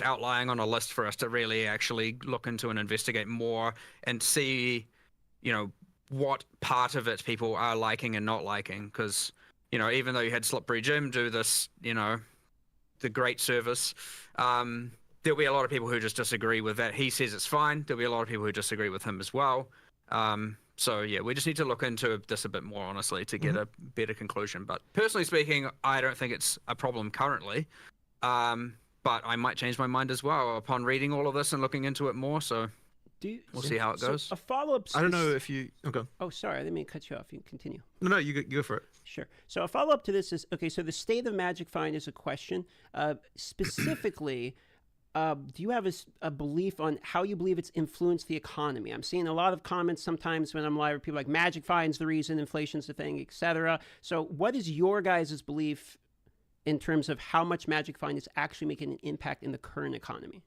outlying on a list for us to really actually look into and investigate more and see, what part of it people are liking and not liking. Because, even though you had Slippery Jim do this, the great service, there'll be a lot of people who just disagree with that. He says it's fine. There'll be a lot of people who disagree with him as well. So yeah, we just need to look into this a bit more honestly to get a better conclusion. But personally speaking, I don't think it's a problem currently. But I might change my mind as well upon reading all of this and looking into it more. So we'll see how it goes. So a follow-up. I don't know if you. Okay. Oh, sorry, I didn't mean to cut you off. You can continue. No, you go for it. Sure. So a follow-up to this is okay. So the state of Magic Find is a question. Specifically, do you have a belief on how you believe it's influenced the economy? I'm seeing a lot of comments sometimes when I'm live, people like Magic Find's the reason, inflation's the thing, etc. So what is your guys' belief in terms of how much Magic Find is actually making an impact in the current economy?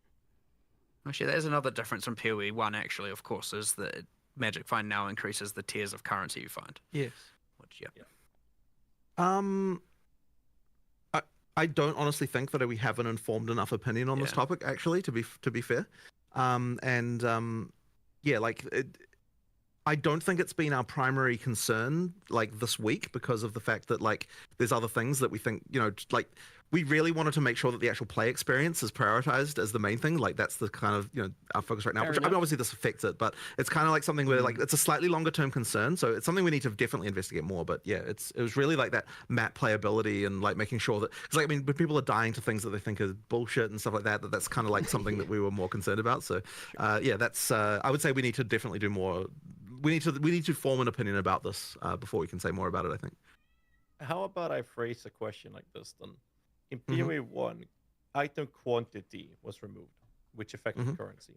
Actually, there's another difference from PoE 1, actually, of course, is that Magic Find now increases the tiers of currency you find. Yes. Which, yeah. I don't honestly think that we have an informed enough opinion on this topic, actually, to be fair. I don't think it's been our primary concern this week because of the fact that there's other things that we think, we really wanted to make sure that the actual play experience is prioritized as the main thing. That's the kind of, our focus right now. Which, I mean, obviously this affects it, but it's kind of something where it's a slightly longer term concern. So it's something we need to definitely investigate more. But yeah, it was really that map playability and making sure that, because when people are dying to things that they think are bullshit and stuff like that, that's kind of something that we were more concerned about. So that's, I would say we need to definitely do more. We need to form an opinion about this before we can say more about it, I think. How about I phrase a question like this then? In PoE 1, item quantity was removed, which affected currency.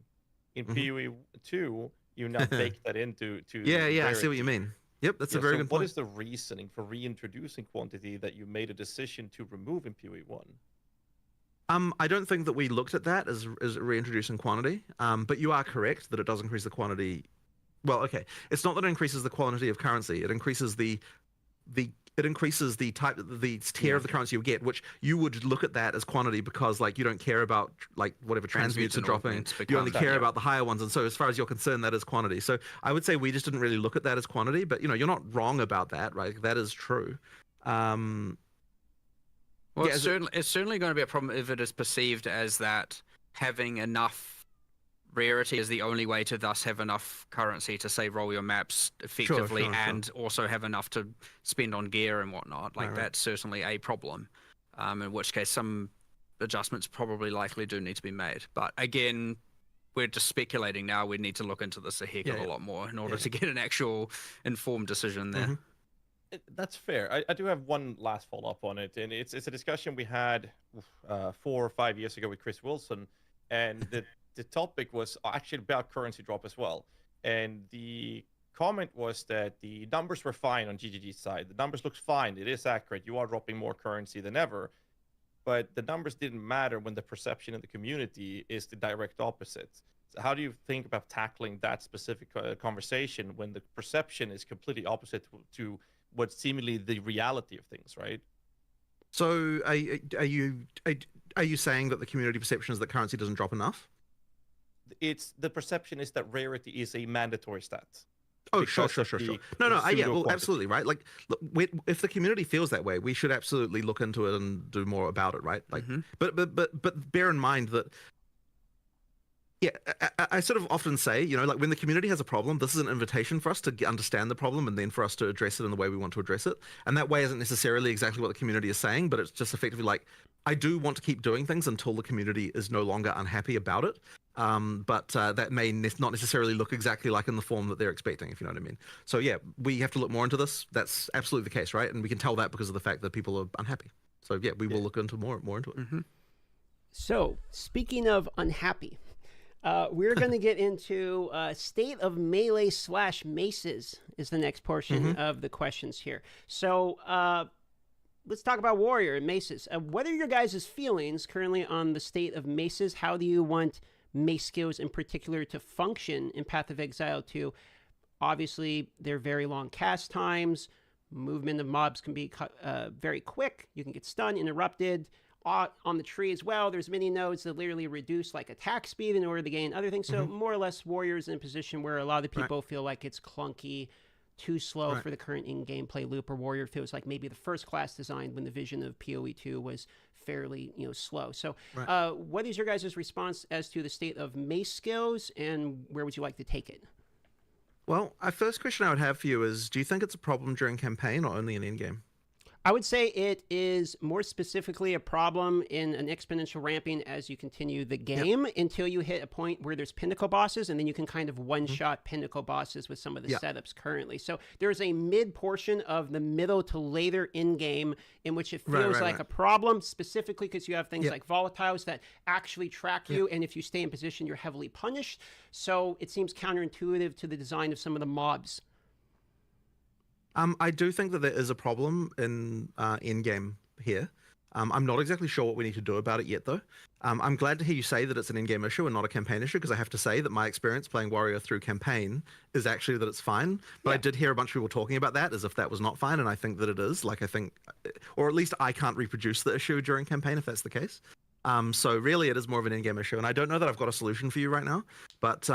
In PoE 2, you now bake that into Yeah, I see what you mean. Yep, that's a very good point. What is the reasoning for reintroducing quantity that you made a decision to remove in PoE 1? I don't think that we looked at that as reintroducing quantity, but you are correct that it does increase the quantity. Well, okay, it's not that it increases the quantity of currency; it increases the type, the tier of the currency you get, which you would look at that as quantity because you don't care about whatever transmutes are dropping. You only care about the higher ones, and so as far as you're concerned, that is quantity. So I would say we just didn't really look at that as quantity, but you're not wrong about that, right? That is true. Well, it's certainly going to be a problem if it is perceived as that having enough rarity is the only way to thus have enough currency to say roll your maps effectively and also have enough to spend on gear and whatnot. That's certainly a problem. In which case some adjustments probably likely do need to be made. But again, we're just speculating now. We need to look into this a heck of a lot more in order to get an actual informed decision there. That's fair. I do have one last follow-up on it, and it's a discussion we had 4 or 5 years ago with Chris Wilson, and the topic was actually about currency drop as well. And the comment was that the numbers were fine on GGG's side. The numbers looks fine. It is accurate. You are dropping more currency than ever. But the numbers didn't matter when the perception in the community is the direct opposite. So how do you think about tackling that specific conversation when the perception is completely opposite to what's seemingly the reality of things, right? So are you saying that the community perception is that currency doesn't drop enough? It's the perception is that rarity is a mandatory stat. Oh, sure. Well, absolutely, right? If the community feels that way, we should absolutely look into it and do more about it, right? But bear in mind that, I sort of often say, when the community has a problem, this is an invitation for us to understand the problem and then for us to address it in the way we want to address it. And that way isn't necessarily exactly what the community is saying, but it's just effectively I do want to keep doing things until the community is no longer unhappy about it. But that may not necessarily look exactly like in the form that they're expecting, if you know what I mean. So yeah, we have to look more into this. That's absolutely the case, right? And we can tell that because of the fact that people are unhappy. So yeah, we will look into more into it. So speaking of unhappy, we're going to get into state of melee / maces is the next portion of the questions here. So let's talk about warrior and maces. What are your guys' feelings currently on the state of maces? How do you want mace skills in particular to function in Path of Exile 2? Obviously, they're very long cast times. Movement of mobs can be very quick. You can get stunned, interrupted. on the tree as well, there's many nodes that literally reduce like attack speed in order to gain other things. So more or less, Warrior's in a position where a lot of the people feel like it's clunky, too slow for the current in-game play loop, or Warrior feels like maybe the first class designed when the vision of PoE 2 was fairly slow. So what is your guys' response as to the state of mace skills, and where would you like to take it? Well, a first question I would have for you is, do you think it's a problem during campaign or only in endgame? I would say it is more specifically a problem in an exponential ramping as you continue the game until you hit a point where there's pinnacle bosses, and then you can kind of one-shot pinnacle bosses with some of the setups currently. So there's a mid portion of the middle to later in-game in which it feels like a problem, specifically because you have things like volatiles that actually track you, and if you stay in position, you're heavily punished. So it seems counterintuitive to the design of some of the mobs. I do think that there is a problem in game here. I'm not exactly sure what we need to do about it yet, though. I'm glad to hear you say that it's an in-game issue and not a campaign issue, because I have to say that my experience playing Warrior through campaign is actually that it's fine. But I did hear a bunch of people talking about that as if that was not fine, and I think that it is. Like, I think, or at least I can't reproduce the issue during campaign if that's the case. So really, it is more of an in-game issue, and I don't know that I've got a solution for you right now. But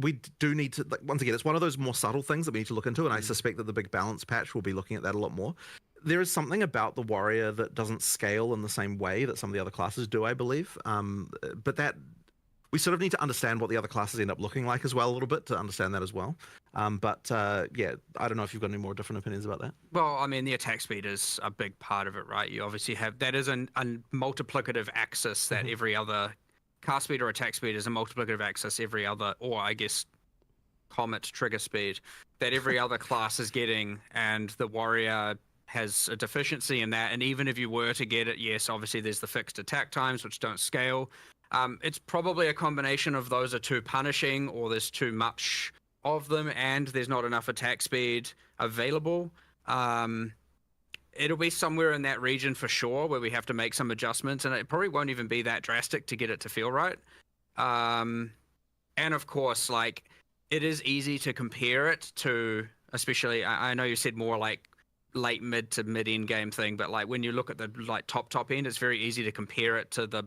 we do need to, like, once again, it's one of those more subtle things that we need to look into, and I suspect that the big balance patch will be looking at that a lot more. There is something about the Warrior that doesn't scale in the same way that some of the other classes do, I believe. But that we sort of need to understand what the other classes end up looking like as well a little bit to understand that as well. I don't know if you've got any more different opinions about that. Well, I mean, the attack speed is a big part of it, right? You obviously have, that is a multiplicative axis that every other cast speed or attack speed is a multiplicative axis every other, or I guess comet trigger speed, that every other class is getting, and the Warrior has a deficiency in that. And even if you were to get it, yes, obviously there's the fixed attack times which don't scale. It's probably a combination of those are too punishing, or there's too much of them, and there's not enough attack speed available. It'll be somewhere in that region for sure where we have to make some adjustments, and it probably won't even be that drastic to get it to feel right. And of course, like, it is easy to compare it to, especially, I know you said more like late mid to mid end game thing, but like when you look at the like top end, it's very easy to compare it to the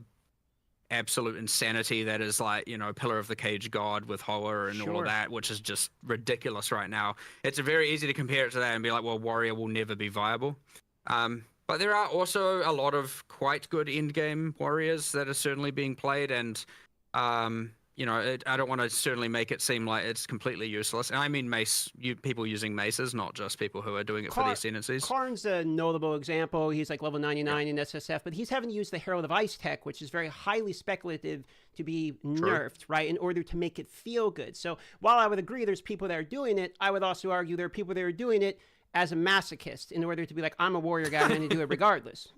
absolute insanity that is, like, Pillar of the Cage God with Hoa and all of that, which is just ridiculous right now. It's very easy to compare it to that and be like, well, Warrior will never be viable. But there are also a lot of quite good end game Warriors that are certainly being played, and I don't want to certainly make it seem like it's completely useless. And I mean people using maces, not just people who are doing it for the ascendancies. Karn's a notable example. He's like level 99 in SSF, but he's having to use the Herald of Ice tech, which is very highly speculative to be nerfed, right, in order to make it feel good. So while I would agree there's people that are doing it, I would also argue there are people that are doing it as a masochist in order to be like, I'm a Warrior guy, I'm going to do it regardless.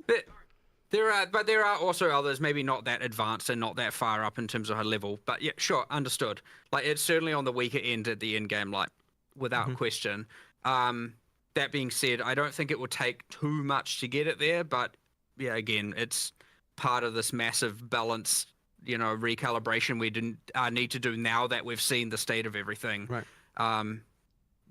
There are also others, maybe not that advanced and not that far up in terms of her level. But yeah, sure, understood. Like, it's certainly on the weaker end at the end game, like, without question. That being said, I don't think it will take too much to get it there. But yeah, again, it's part of this massive balance, recalibration we didn't need to do now that we've seen the state of everything. Right.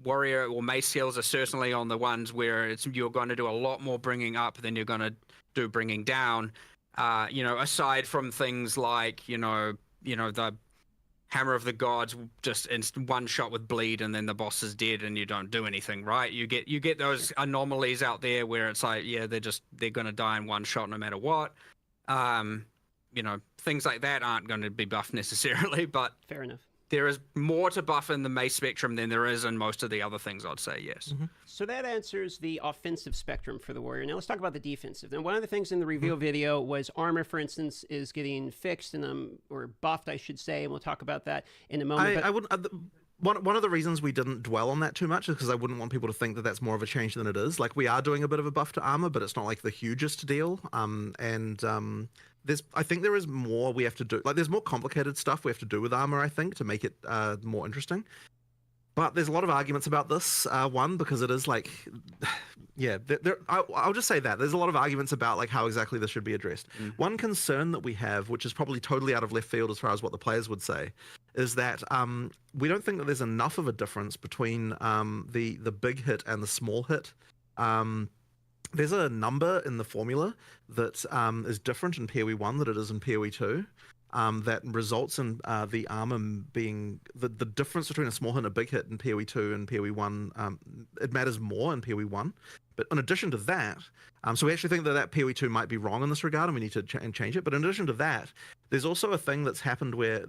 Warrior or mace skills are certainly on the ones where you're going to do a lot more bringing up than you're going to do bringing down. Aside from things like the Hammer of the Gods, just in one shot with bleed and then the boss is dead and you don't do anything, right? You get those anomalies out there where it's like, yeah, they're going to die in one shot no matter what. Things like that aren't going to be buffed necessarily, but fair enough. There is more to buff in the mace spectrum than there is in most of the other things, I'd say, yes. So that answers the offensive spectrum for the Warrior. Now let's talk about the defensive. And one of the things in the reveal video was armor, for instance, is getting fixed or buffed, I should say, and we'll talk about that in a moment. I wouldn't. One of the reasons we didn't dwell on that too much is because I wouldn't want people to think that that's more of a change than it is. Like, we are doing a bit of a buff to armor, but it's not like the hugest deal. I think there is more we have to do. Like, there's more complicated stuff we have to do with armor, I think, to make it more interesting. But there's a lot of arguments about this. One, because it is like, yeah, I'll just say that. There's a lot of arguments about like how exactly this should be addressed. One concern that we have, which is probably totally out of left field as far as what the players would say, is that we don't think that there's enough of a difference between the big hit and the small hit there's a number in the formula that is different in PoE 1 than it is in PoE 2. That results in the armor being the difference between a small hit and a big hit in PoE 2 and PoE 1. It matters more in PoE 1. But in addition to that, so we actually think that PoE 2 might be wrong in this regard, and we need to change it. But in addition to that, there's also a thing that's happened where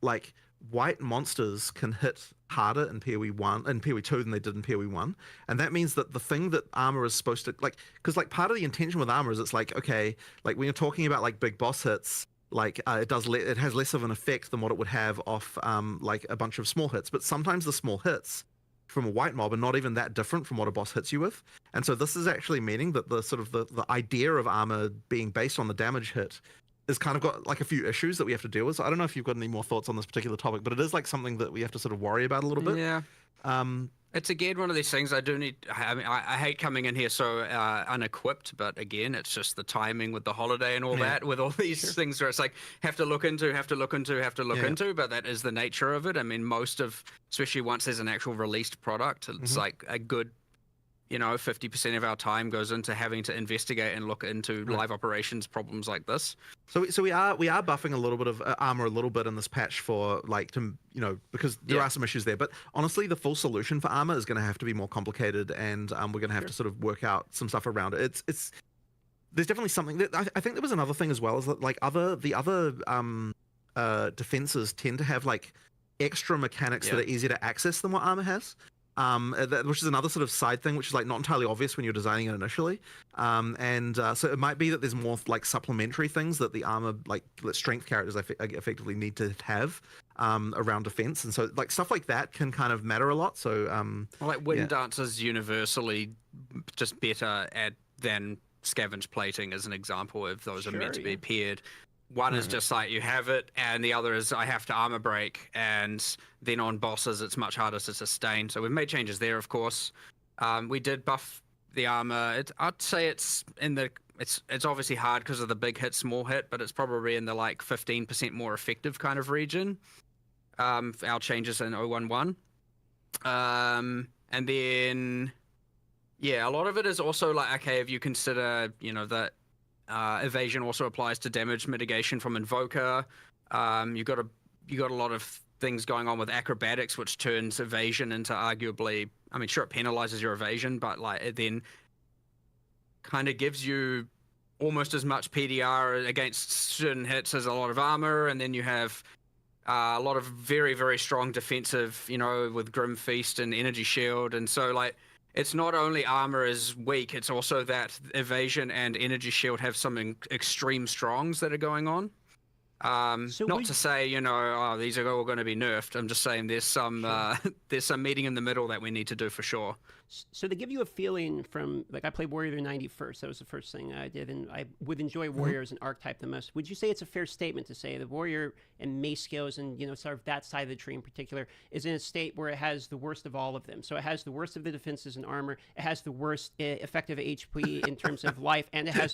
like white monsters can hit harder in PoE 1 and PoE 2 than they did in PoE 1, and that means that the thing that armor is supposed to because part of the intention with armor is it's like, okay, like when you're talking about like big boss hits, like it has less of an effect than what it would have off like a bunch of small hits, but sometimes the small hits from a white mob are not even that different from what a boss hits you with. And so this is actually meaning that the sort of the idea of armor being based on the damage hit is kind of got like a few issues that we have to deal with. So I don't know if you've got any more thoughts on this particular topic, but it is like something that we have to sort of worry about a little bit. Yeah. It's again one of these things I do need. I mean, I hate coming in here so unequipped, but again, it's just the timing with the holiday and all that, with all these things where it's like have to look into. But that is the nature of it. I mean, especially once there's an actual released product, it's like a good, 50% of our time goes into having to investigate and look into live operations problems like this. So we are buffing a little bit of armor a little bit in this patch for like to because there are some issues there. But honestly, the full solution for armor is going to have to be more complicated, and we're going to have to sort of work out some stuff around it. It's there's definitely something that I think there was another thing as well, is that like the other defenses tend to have like extra mechanics that are easier to access than what armor has. Which is another sort of side thing, which is like not entirely obvious when you're designing it initially. So it might be that there's more like supplementary things that the armor, like that strength characters effectively need to have around defense. And so like stuff like that can kind of matter a lot. So like Wind Dancer's universally just better than Scavenge Plating as an example, if those are meant to be paired. One is just like you have it, and the other is I have to armor break, and then on bosses it's much harder to sustain. So we've made changes there, of course. We did buff the armor. I'd say it's obviously hard because of the big hit, small hit, but it's probably in the like 15% more effective kind of region. Our changes in 011. And then a lot of it is also like, okay, if you consider that evasion also applies to damage mitigation from Invoker. You got a lot of things going on with acrobatics, which turns evasion into arguably, I mean, sure, it penalizes your evasion, but like it then kind of gives you almost as much PDR against certain hits as a lot of armor, and then you have a lot of very, very strong defensive, with Grim Feast and Energy Shield, and so like. It's not only armor is weak, it's also that evasion and energy shield have some extreme strongs that are going on. Not to say, these are all going to be nerfed. I'm just saying there's some meeting in the middle that we need to do for sure. So they give you a feeling from, like, I played Warrior 90 first. That was the first thing I did, and I would enjoy Warrior as an archetype the most. Would you say it's a fair statement to say the Warrior and mace skills and, sort of that side of the tree in particular is in a state where it has the worst of all of them? So it has the worst of the defenses and armor, it has the worst effective HP in terms of life, and it has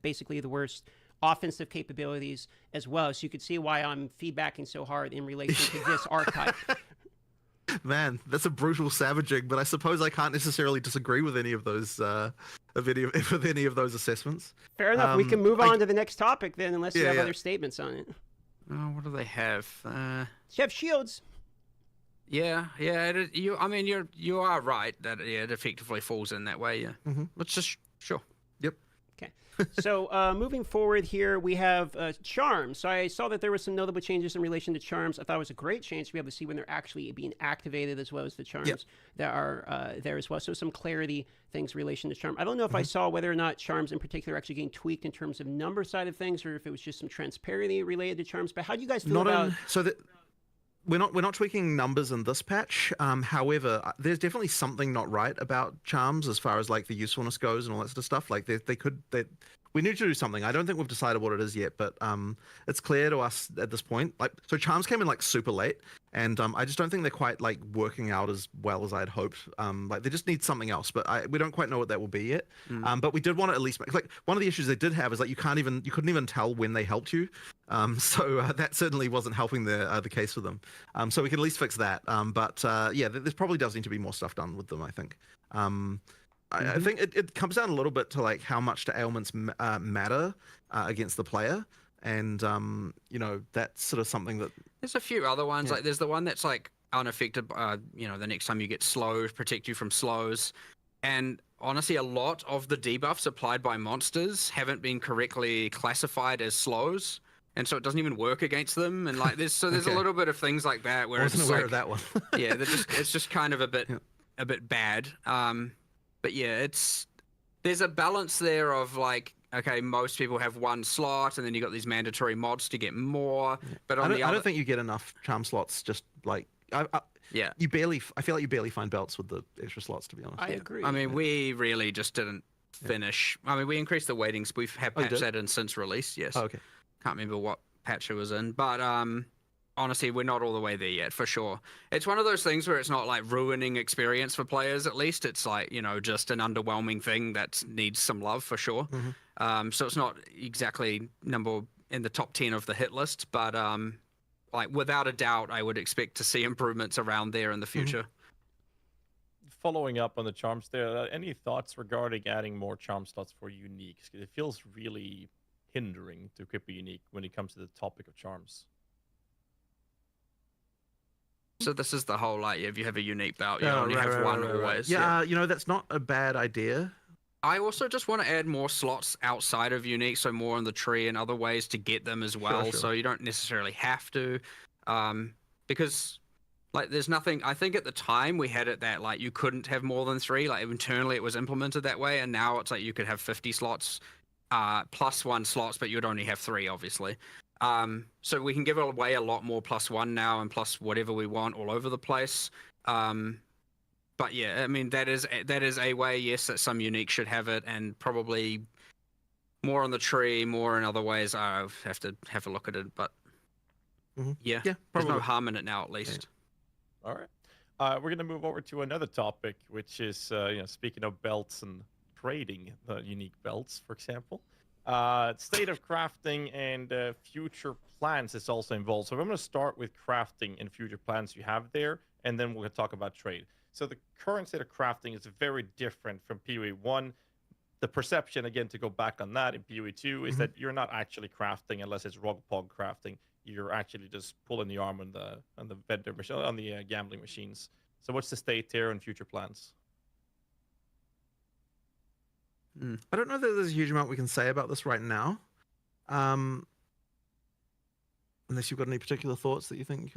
basically the worst offensive capabilities as well. So you could see why I'm feedbacking so hard in relation to this archetype. Man, that's a brutal savaging, but I suppose I can't necessarily disagree with any of those with any of those assessments. Fair enough. We can move on to the next topic then, unless you have other statements on it. Oh, what do they have? You have shields. Yeah. You are right that it effectively falls in that way. Yeah. Let's just sure. Yep. Okay. So moving forward here, we have charms. So I saw that there were some notable changes in relation to charms. I thought it was a great change to be able to see when they're actually being activated, as well as the charms that are there as well. So some clarity things in relation to charm. I don't know if I saw whether or not charms in particular are actually getting tweaked in terms of number side of things, or if it was just some transparency related to charms. But how do you guys feel about? We're not tweaking numbers in this patch. However, there's definitely something not right about charms as far as like the usefulness goes and all that sort of stuff. Like we need to do something. I don't think we've decided what it is yet, but it's clear to us at this point. Like, so charms came in like super late, and I just don't think they're quite like working out as well as I'd hoped. Like they just need something else, but we don't quite know what that will be yet. But we did want to at least make, like, one of the issues they did have is like you couldn't even tell when they helped you. So that certainly wasn't helping the case for them. So we can at least fix that. But there probably does need to be more stuff done with them, I think. I think it comes down a little bit to like how much do ailments matter against the player, and you know, that's sort of something that There's a few other ones. Like there's the one that's like unaffected. You know, the next time you get slowed, protect you from slows. And honestly, a lot of the debuffs applied by monsters haven't been correctly classified as slows, and so it doesn't even work against them. And like there's a little bit of things like that where I wasn't it's aware like, of that one. yeah, it's just kind of a bit bad. But yeah, there's a balance there of like, okay, most people have one slot, and then you got these mandatory mods to get more. But on I don't think you get enough charm slots. Just like yeah, I feel like you barely find belts with the extra slots, to be honest. I agree. I mean, we really just didn't finish. I mean, we increased the weightings. We've had patched that in since release. Yes. Oh, okay. Can't remember what patch it was in, but honestly, we're not all the way there yet, for sure. It's one of those things where it's not like ruining experience for players. At least it's like, you know, just an underwhelming thing that needs some love for sure. So it's not exactly number in the top 10 of the hit list, but like without a doubt, I would expect to see improvements around there in the future. Following up on the charms there, any thoughts regarding adding more charm slots for uniques? 'Cause it feels really hindering to equip a unique when it comes to the topic of charms. So this is the whole like, if you have a unique belt, you only have one always. Yeah, you know, that's not a bad idea. I also just want to add more slots outside of unique, so more on the tree and other ways to get them as well. Sure. So you don't necessarily have to, because like there's nothing. I think at the time we had it that like you couldn't have more than 3. Like internally it was implemented that way, and now it's like you could have 50 slots, plus 1 slots, but you'd only have 3, obviously. So we can give away a lot more +1 now and plus whatever we want all over the place. But yeah, I mean that is a way, yes, that some unique should have it, and probably more on the tree, more in other ways. I have to have a look at it, but yeah, there's probably no harm in it now, at least. All right. We're going to move over to another topic, which is, you know, speaking of belts and trading the unique belts, for example. State of crafting and future plans is also involved. So I'm going to start with crafting and future plans you have there, and then we're going to talk about trade. So the current state of crafting is very different from PoE 1. The perception, again, to go back on that in PoE 2, is that you're not actually crafting unless it's Rogpog crafting. You're actually just pulling the arm on the vendor machine, on the gambling machines. So what's the state here and future plans? I don't know that there's a huge amount we can say about this right now. Unless you've got any particular thoughts that you think you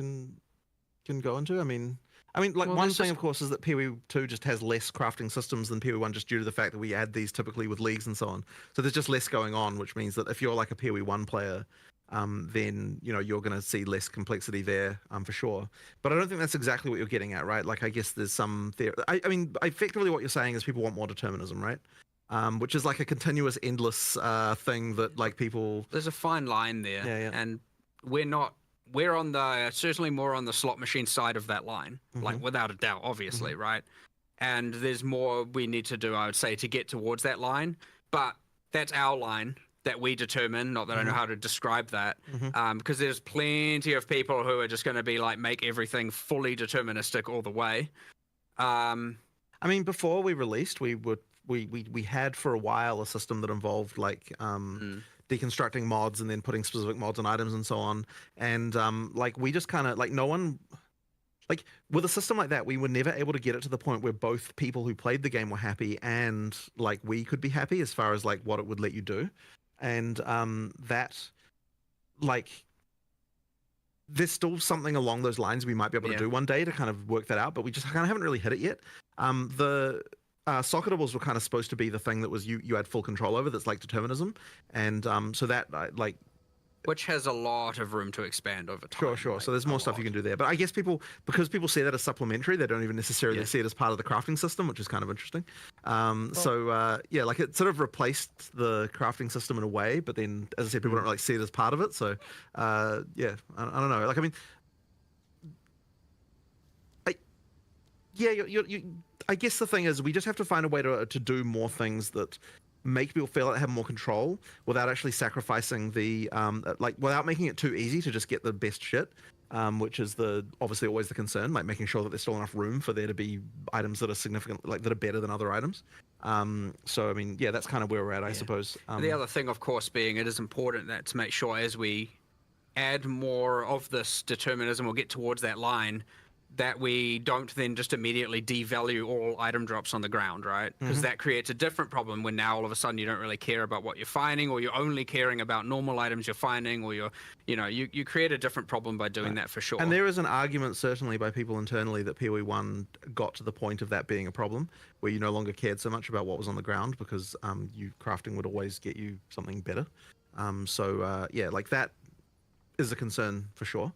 can go into. I mean, like Well, one there's thing, just- of course, is that PoE 2 just has less crafting systems than PoE 1, just due to the fact that we add these typically with leagues and so on. So there's just less going on, which means that if you're like a PoE 1 player, then you know you're going to see less complexity there, for sure. But I don't think that's exactly what you're getting at, right? Like I guess there's some theory. I mean, effectively what you're saying is people want more determinism, right? Which is like a continuous, endless thing that like people. There's a fine line there, Yeah. and we're on the certainly more on the slot machine side of that line, like without a doubt, obviously, right? And there's more we need to do, I would say, to get towards that line. But that's our line that we determine. Not that I know how to describe that, because there's plenty of people who are just going to be like make everything fully deterministic all the way. I mean, before we released, we had for a while a system that involved like deconstructing mods and then putting specific mods on items and so on. And like we just kind of like no one. Like with a system like that, we were never able to get it to the point where both people who played the game were happy and like we could be happy as far as like what it would let you do. And that like there's still something along those lines we might be able to do one day to kind of work that out, but we just kind of haven't really hit it yet. The socketables were kind of supposed to be the thing that was you had full control over, that's like determinism. And so that like Which has a lot of room to expand over time. Sure. like, So there's more stuff you can do there. But I guess because people see that as supplementary, they don't even necessarily see it as part of the crafting system, which is kind of interesting. Yeah, like it sort of replaced the crafting system in a way, but then, as I said, people don't really see it as part of it. So, yeah, I don't know. Like, I mean, I guess the thing is we just have to find a way to do more things that make people feel like they have more control without actually sacrificing the like without making it too easy to just get the best shit, which is obviously always the concern, like making sure that there's still enough room for there to be items that are significant, like that are better than other items. So I mean, yeah, that's kind of where we're at, I suppose. The other thing, of course, being it is important that to make sure as we add more of this determinism or get towards that line, that we don't then just immediately devalue all item drops on the ground, right? Because that creates a different problem when now all of a sudden you don't really care about what you're finding, or you're only caring about normal items you're finding, or you create a different problem by doing that for sure. And there is an argument, certainly by people internally, that PoE 1 got to the point of that being a problem, where you no longer cared so much about what was on the ground because you crafting would always get you something better. Yeah, like that is a concern for sure.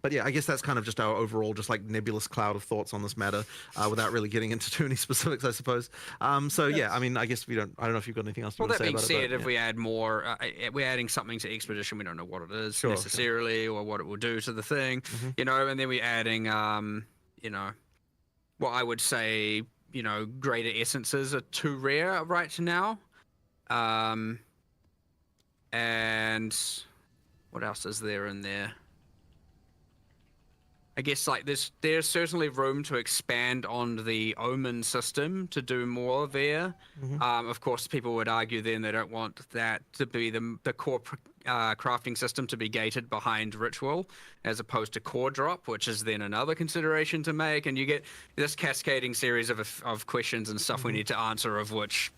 But yeah, I guess that's kind of just our overall, just like nebulous cloud of thoughts on this matter, without really getting into too many specifics, I suppose. Yeah, I mean, I guess I don't know if you've got anything else to say about it. Well, that being said, if we add more, we're adding something to Expedition, we don't know what it is necessarily, or what it will do to the thing, and then we're adding, what I would say, greater essences are too rare right now. And what else is there in there? I guess like there's certainly room to expand on the Omen system to do more there. Of course, people would argue then they don't want that to be the core crafting system to be gated behind ritual as opposed to core drop, which is then another consideration to make. And you get this cascading series of questions and stuff we need to answer, of which,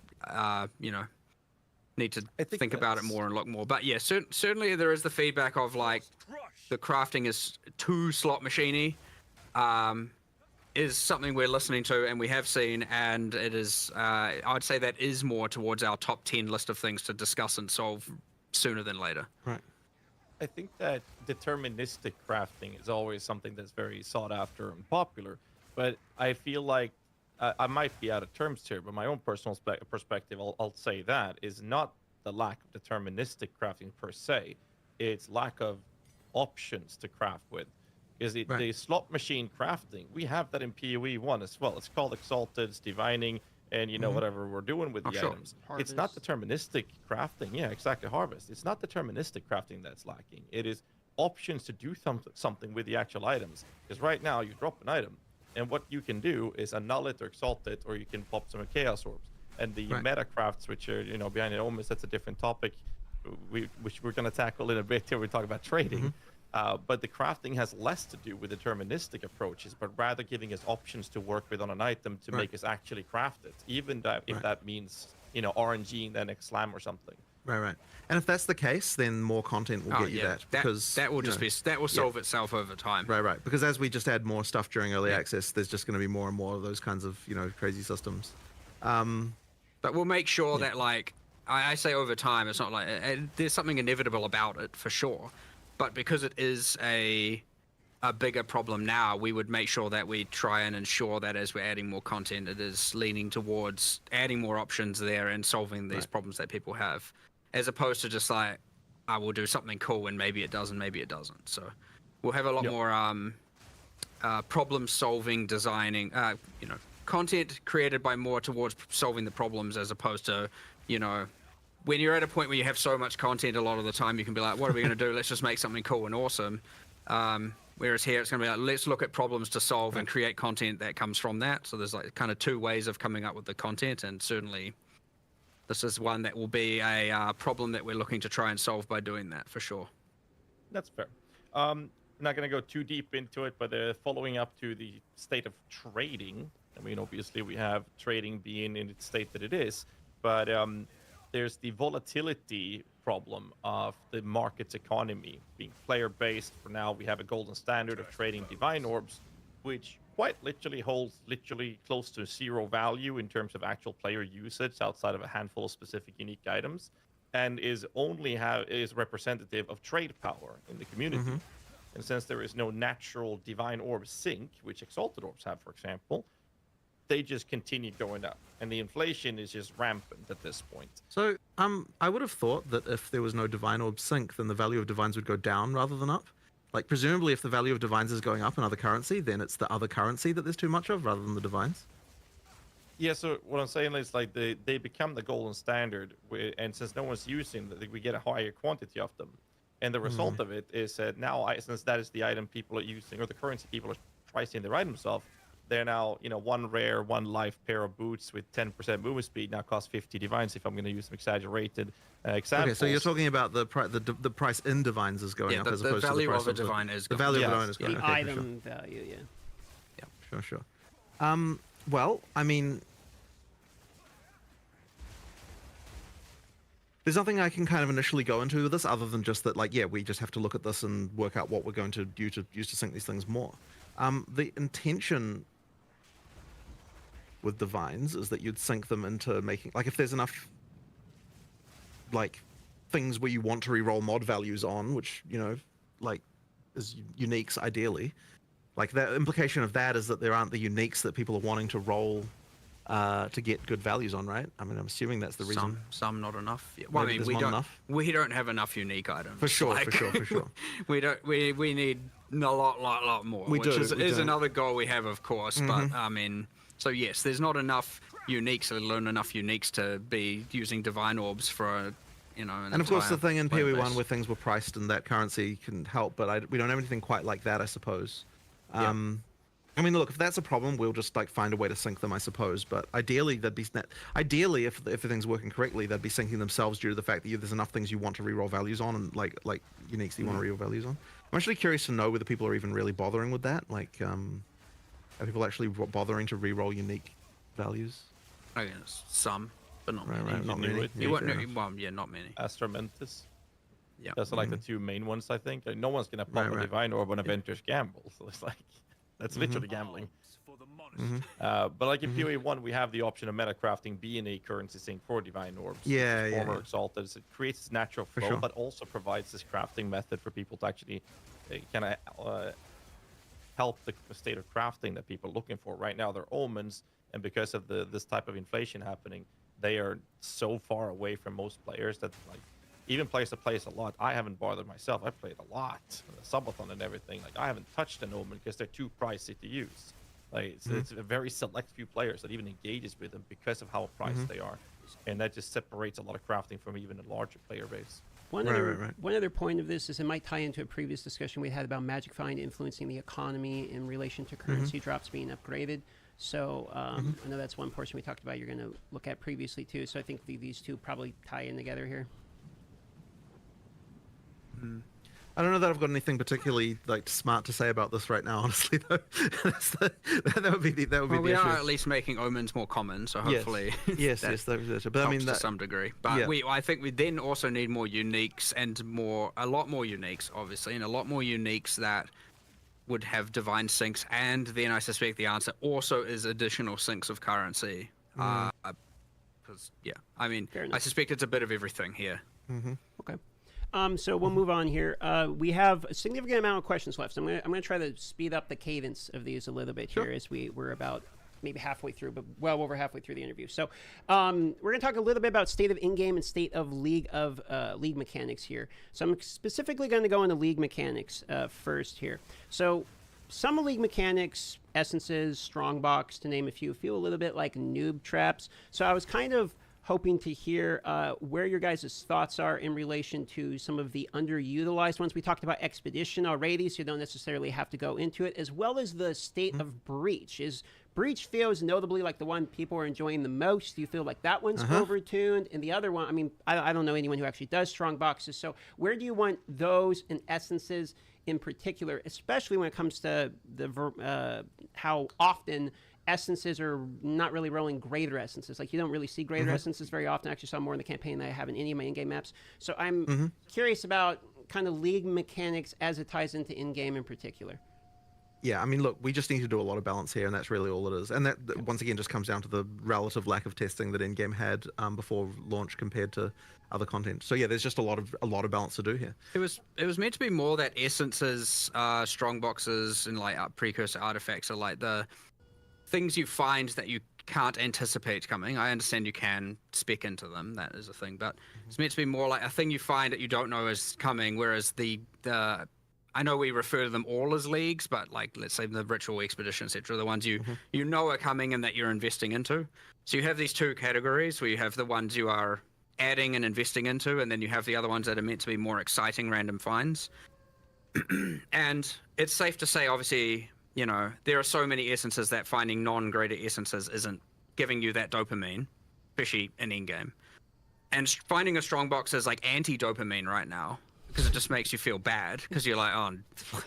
need to think about it more and look more. But yeah, certainly there is the feedback of like the crafting is too slot machiney, is something we're listening to and we have seen, and it is I'd say that is more towards our top 10 list of things to discuss and solve sooner than later. Right. I think that deterministic crafting is always something that's very sought after and popular, but I feel like I might be out of terms here, but my own personal perspective, I'll say that, is not the lack of deterministic crafting per se. It's lack of options to craft with. Because the slot machine crafting, we have that in PoE 1 as well. It's called Exalted, it's divining, and whatever we're doing with the items. Harvest. It's not deterministic crafting. Yeah, exactly, harvest. It's not deterministic crafting that's lacking. It is options to do something with the actual items. Because right now, you drop an item, and what you can do is annul it or exalt it, or you can pop some chaos orbs. And the meta crafts, which are behind the omens, that's a different topic, which we're going to tackle in a bit here. We talk about trading, but the crafting has less to do with deterministic approaches, but rather giving us options to work with on an item to make us actually craft it, even if that means RNG and then X slam or something. Right. And if that's the case, then more content will get you that, because that will that will solve itself over time. Right. Because as we just add more stuff during early access, there's just going to be more and more of those kinds of crazy systems. But we'll make sure that, like I say, over time, it's not like there's something inevitable about it for sure. But because it is a bigger problem now, we would make sure that we try and ensure that as we're adding more content, it is leaning towards adding more options there and solving these problems that people have, as opposed to just like, I will do something cool and maybe it does and maybe it doesn't. So we'll have a lot more problem solving, designing, content created by more towards solving the problems, as opposed to, when you're at a point where you have so much content, a lot of the time you can be like, what are we going to do? Let's just make something cool and awesome. Whereas here it's going to be like, let's look at problems to solve and create content that comes from that. So there's like kind of two ways of coming up with the content, and certainly this is one that will be a problem that we're looking to try and solve by doing that for sure. That's fair. I'm not going to go too deep into it, but following up to the state of trading, I mean, obviously we have trading being in its state that it is, but there's the volatility problem of the market's economy being player-based. For now, we have a golden standard of trading divine orbs, which quite literally holds close to zero value in terms of actual player usage outside of a handful of specific unique items, and is representative of trade power in the community. And since there is no natural divine orb sink, which exalted orbs have, for example, they just continue going up, and the inflation is just rampant at this point. So, I would have thought that if there was no divine orb sink, then the value of divines would go down rather than up. Like, presumably, if the value of divines is going up in other currency, then it's the other currency that there's too much of rather than the divines. Yeah, so what I'm saying is, like, they become the golden standard, and since no one's using them, we get a higher quantity of them. And the result of it is that now, since that is the item people are using, or the currency people are pricing their items off, they're now, one rare, one life pair of boots with 10% movement speed now cost 50 divines. If I'm going to use some exaggerated examples. Okay, so you're talking about the price in divines is going up as the opposed to the value price of a divine is the going value up. of a divine is going The up. Okay, item value, yeah. sure. Well, I mean, there's nothing I can kind of initially go into with this other than just that, like, yeah, we just have to look at this and work out what we're going to use to sync these things more. The intention with divines is that you'd sync them into making, like, if there's enough, like, things where you want to reroll mod values on, which, like, is uniques ideally. Like, the implication of that is that there aren't the uniques that people are wanting to roll to get good values on, right? I mean, I'm assuming that's the reason. Some not enough. Yeah. Well, I Maybe mean, there's not enough? we don't have enough unique items. For sure. We don't. We need a lot more. We which do, is, we is do. another goal we have, of course. But I mean, so yes, there's not enough uniques, let alone enough uniques to be using divine orbs for, an And of course, the entire thing in player PoE1 base. where things were priced and that currency can help, but we don't have anything quite like that, I suppose. I mean, look, if that's a problem, we'll just like find a way to sync them, I suppose. But ideally, ideally, if everything's working correctly, they'd be syncing themselves due to the fact that there's enough things you want to reroll values on, and like uniques that you want to reroll values on. I'm actually curious to know whether people are even really bothering with that. Like, are people actually bothering to reroll unique values? I guess some, but not Right, many. right, not You many. would- You Yeah, won't fair know, enough. well, yeah, not many. Astramentus. Yeah. Those are like the two main ones, I think. Like, no one's gonna pop Right. a divine orb on Avengers Gamble, so it's like that's literally gambling. But like in PoE1, we have the option of meta crafting being a currency sync for divine orbs. Yeah, yeah, Former yeah. exalted. So it creates this natural For flow, sure. but also provides this crafting method for people to actually kind of help the state of crafting that people are looking for. Right now, they're omens, and because of this type of inflation happening, they are so far away from most players that like even players that plays a lot. I haven't bothered myself. I've played a lot, subathon and everything. Like I haven't touched an omen because they're too pricey to use. Like it's a very select few players that even engages with them because of how priced they are, and that just separates a lot of crafting from even a larger player base. One Right, other right, right. one other point of this is it might tie into a previous discussion we had about Magic Find influencing the economy in relation to currency drops being upgraded. So I know that's one portion we talked about. You're going to look at previously too. So I think these two probably tie in together here. I don't know that I've got anything particularly like smart to say about this right now, honestly. Though that would be the Well, the we issue. are at least making omens more common, so hopefully Yes, that yes, that's it. But I helps mean, to that, some degree. But yeah. I think we then also need more uniques and a lot more uniques, obviously, and a lot more uniques that would have divine syncs. And then I suspect the answer also is additional syncs of currency. Because I mean, Fair I enough. suspect it's a bit of everything here. Okay. So we'll move on here. We have a significant amount of questions left. So I'm gonna try to speed up the cadence of these a little bit here as we're about maybe halfway through, but well over halfway through the interview. So we're gonna talk a little bit about state of in-game and state of league mechanics here. So I'm specifically going to go into league mechanics first here. So some league mechanics, essences, strongbox, to name a few, feel a little bit like noob traps. So I was kind of hoping to hear where your guys' thoughts are in relation to some of the underutilized ones. We talked about Expedition already, so you don't necessarily have to go into it, as well as the state of Breach. Breach feels notably like the one people are enjoying the most. Do you feel like that one's overtuned? And the other one, I mean, I don't know anyone who actually does strong boxes, so where do you want those and essences in particular, especially when it comes to how often essences are not really rolling greater essences. Like you don't really see greater essences very often. I actually saw more in the campaign than I have in any of my in-game maps. So I'm curious about kind of league mechanics as it ties into in-game in particular. Yeah, I mean, look, we just need to do a lot of balance here, and that's really all it is. And that once again just comes down to the relative lack of testing that in-game had before launch compared to other content. So yeah, there's just a lot of balance to do here. It was meant to be more that essences, strong boxes, and like precursor artifacts are like the things you find that you can't anticipate coming. I understand you can spec into them, that is a thing, but it's meant to be more like a thing you find that you don't know is coming, whereas the I know we refer to them all as leagues, but like let's say the ritual, expedition, etc., the ones you know are coming and that you're investing into. So you have these two categories where you have the ones you are adding and investing into, and then you have the other ones that are meant to be more exciting random finds. And it's safe to say, obviously, you know, there are so many essences that finding non-greater essences isn't giving you that dopamine, especially in endgame. And finding a strong box is like anti-dopamine right now because it just makes you feel bad because you're like, oh,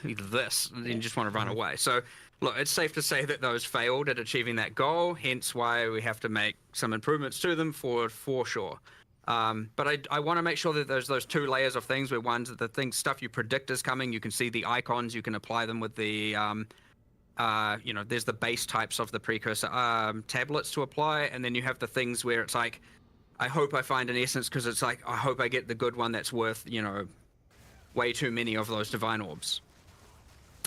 either this, and you just want to run away. So, look, it's safe to say that those failed at achieving that goal, hence why we have to make some improvements to them for sure. But I want to make sure that there's those two layers of things where one's the stuff you predict is coming, you can see the icons, you can apply them with the, you know, there's the base types of the precursor tablets to apply, and then you have the things where it's like, I hope I find an essence because it's like, I hope I get the good one that's worth, you know, way too many of those divine orbs.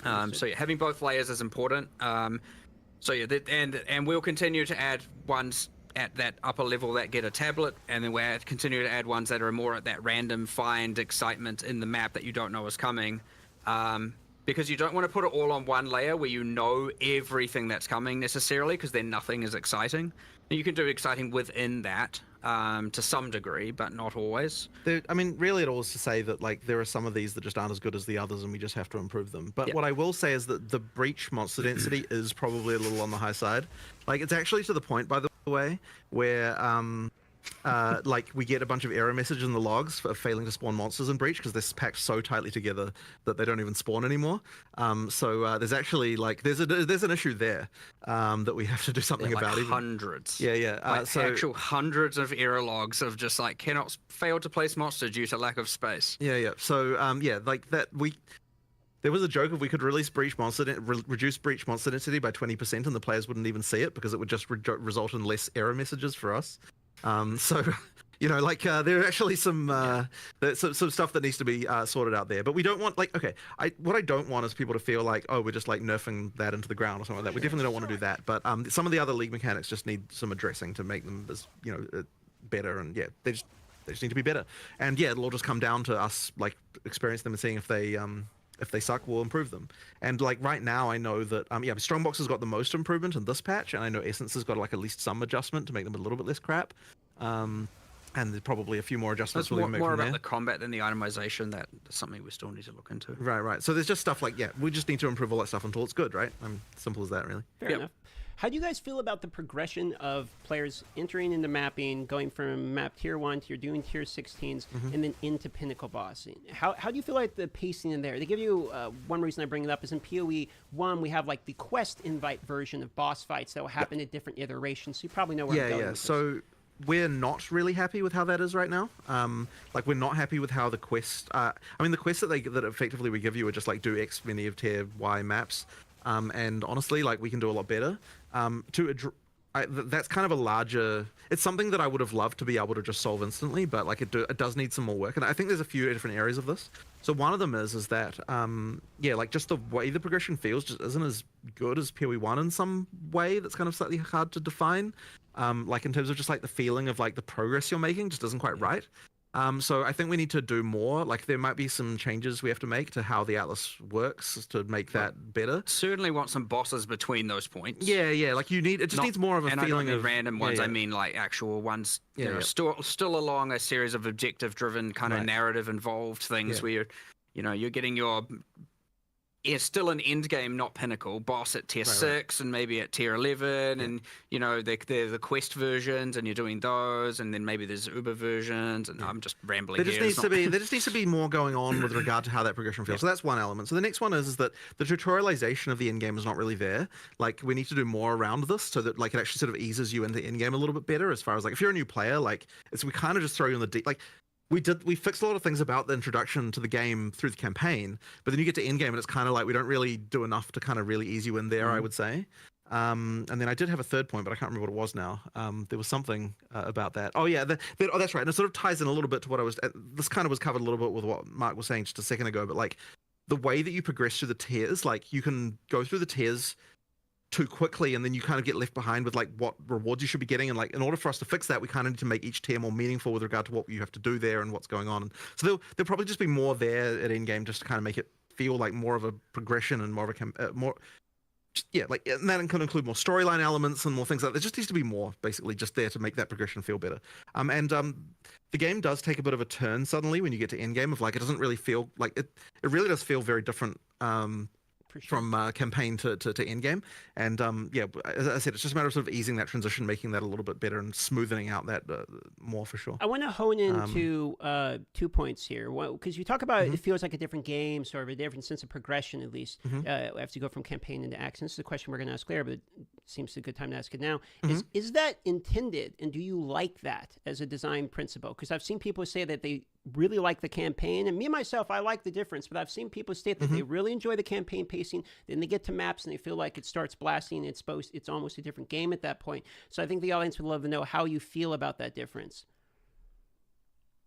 So yeah, having both layers is important. So yeah, and we'll continue to add ones at that upper level that get a tablet, and then we'll continue to add ones that are more at that random find excitement in the map that you don't know is coming. Because you don't want to put it all on one layer where you know everything that's coming necessarily, because then nothing is exciting. And you can do exciting within that to some degree, but not always. I mean, really, it all is to say that like there are some of these that just aren't as good as the others, and we just have to improve them. But what I will say is that the breach monster density is probably a little on the high side. Like, it's actually to the point, by the way, where like we get a bunch of error messages in the logs for failing to spawn monsters in breach because they're packed so tightly together that they don't even spawn anymore. So there's actually like there's an issue there that we have to do something like about. Hundreds. Yeah. Like So actual hundreds of error logs of just like cannot fail to place monster due to lack of space. Yeah. So yeah, like that there was a joke if we could release breach monster reduce breach monster density by 20% and the players wouldn't even see it because it would just result in less error messages for us. So, you know, like there are actually some stuff that needs to be sorted out there. But we don't want like what I don't want is people to feel like, oh, we're just like nerfing that into the ground or something like that. We definitely don't want to do that. But some of the other league mechanics just need some addressing to make them as better. And yeah, they just need to be better. And yeah, it'll all just come down to us like experiencing them and seeing if they suck, we'll improve them. And like right now, I know that Strongbox has got the most improvement in this patch, and I know Essence has got like at least some adjustment to make them a little bit less crap. And there's probably a few more adjustments we'll make more from about there. the combat than the itemization. That's something we still need to look into. Right. So there's just stuff like we just need to improve all that stuff until it's good, right? Simple as that, really. Fair enough. How do you guys feel about the progression of players entering into mapping, going from map tier 1 to you're doing tier 16s, and then into pinnacle bossing? How do you feel like the pacing in there? They give you, one reason I bring it up is in PoE 1, we have like the quest invite version of boss fights that will happen at different iterations, so you probably know where I'm going with this. So we're not really happy with how that is right now. Like we're not happy with how the quest, the quests that effectively we give you are just like do X many of tier Y maps. And honestly, like we can do a lot better. That's kind of a larger. It's something that I would have loved to be able to just solve instantly, but like it does need some more work. And I think there's a few different areas of this. So one of them is that like just the way the progression feels just isn't as good as PoE1 in some way. That's kind of slightly hard to define. Like in terms of just like the feeling of like the progress you're making just isn't quite right. So I think we need to do more. Like there might be some changes we have to make to how the Atlas works to make that better. Certainly want some bosses between those points. Yeah. Like it just needs more of a and feeling I don't mean of random ones. I mean like actual ones. Still along a series of objective-driven kind of narrative-involved things where you're getting your. It's still an end game, not pinnacle. Boss at tier 6 and maybe at tier 11, and they're the quest versions, and you're doing those, and then maybe there's Uber versions, and I'm just rambling. There just needs to be more going on with regard to how that progression feels. So that's one element. So the next one is that the tutorialization of the end game is not really there. Like we need to do more around this so that like it actually sort of eases you into end game a little bit better. As far as like if you're a new player, like we kind of just throw you in the deep like. We fixed a lot of things about the introduction to the game through the campaign, but then you get to endgame and it's kind of like we don't really do enough to kind of really ease you in there, I would say. And then I did have a third point, but I can't remember what it was now. There was something about that. Oh yeah, that's right. And it sort of ties in a little bit to what I was. This kind of was covered a little bit with what Mark was saying just a second ago. But like the way that you progress through the tiers, like you can go through the tiers too quickly and then you kind of get left behind with like what rewards you should be getting, and like in order for us to fix that we kind of need to make each tier more meaningful with regard to what you have to do there and what's going on. And so there'll probably just be more there at endgame just to kind of make it feel like more of a progression and more of a and that can include more storyline elements and more things like that. There just needs to be more basically just there to make that progression feel better. The game does take a bit of a turn suddenly when you get to endgame of like it doesn't really feel like it really does feel very different For sure. from campaign to end game. And yeah, as I said, it's just a matter of sort of easing that transition, making that a little bit better and smoothing out that more for sure. I want to hone into 2 points here. Because you talk about it feels like a different game, sort of a different sense of progression, at least, as you go from campaign into action. This is a question we're going to ask later, but it seems a good time to ask it now. Is that intended, and do you like that as a design principle? Because I've seen people say that they really like the campaign, and me myself, I like the difference, but I've seen people state that they really enjoy the campaign pacing. Then they get to maps and they feel like it starts blasting. It's almost a different game at that point. So I think the audience would love to know how you feel about that difference.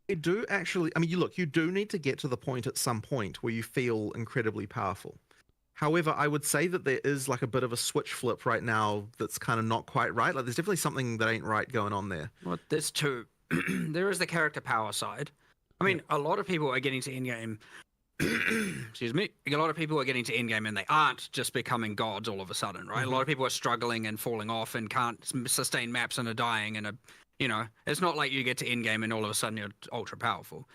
You do actually, I mean, you do need to get to the point at some point where you feel incredibly powerful. However, I would say that there is like a bit of a switch flip right now that's kind of not quite right. Like there's definitely something that ain't right going on there. Well, there's two. There is the character power side. I mean, a lot of people are getting to endgame. Excuse me. A lot of people are getting to endgame and they aren't just becoming gods all of a sudden, right? A lot of people are struggling and falling off and can't sustain maps and are dying and it's not like you get to endgame and all of a sudden you're ultra powerful.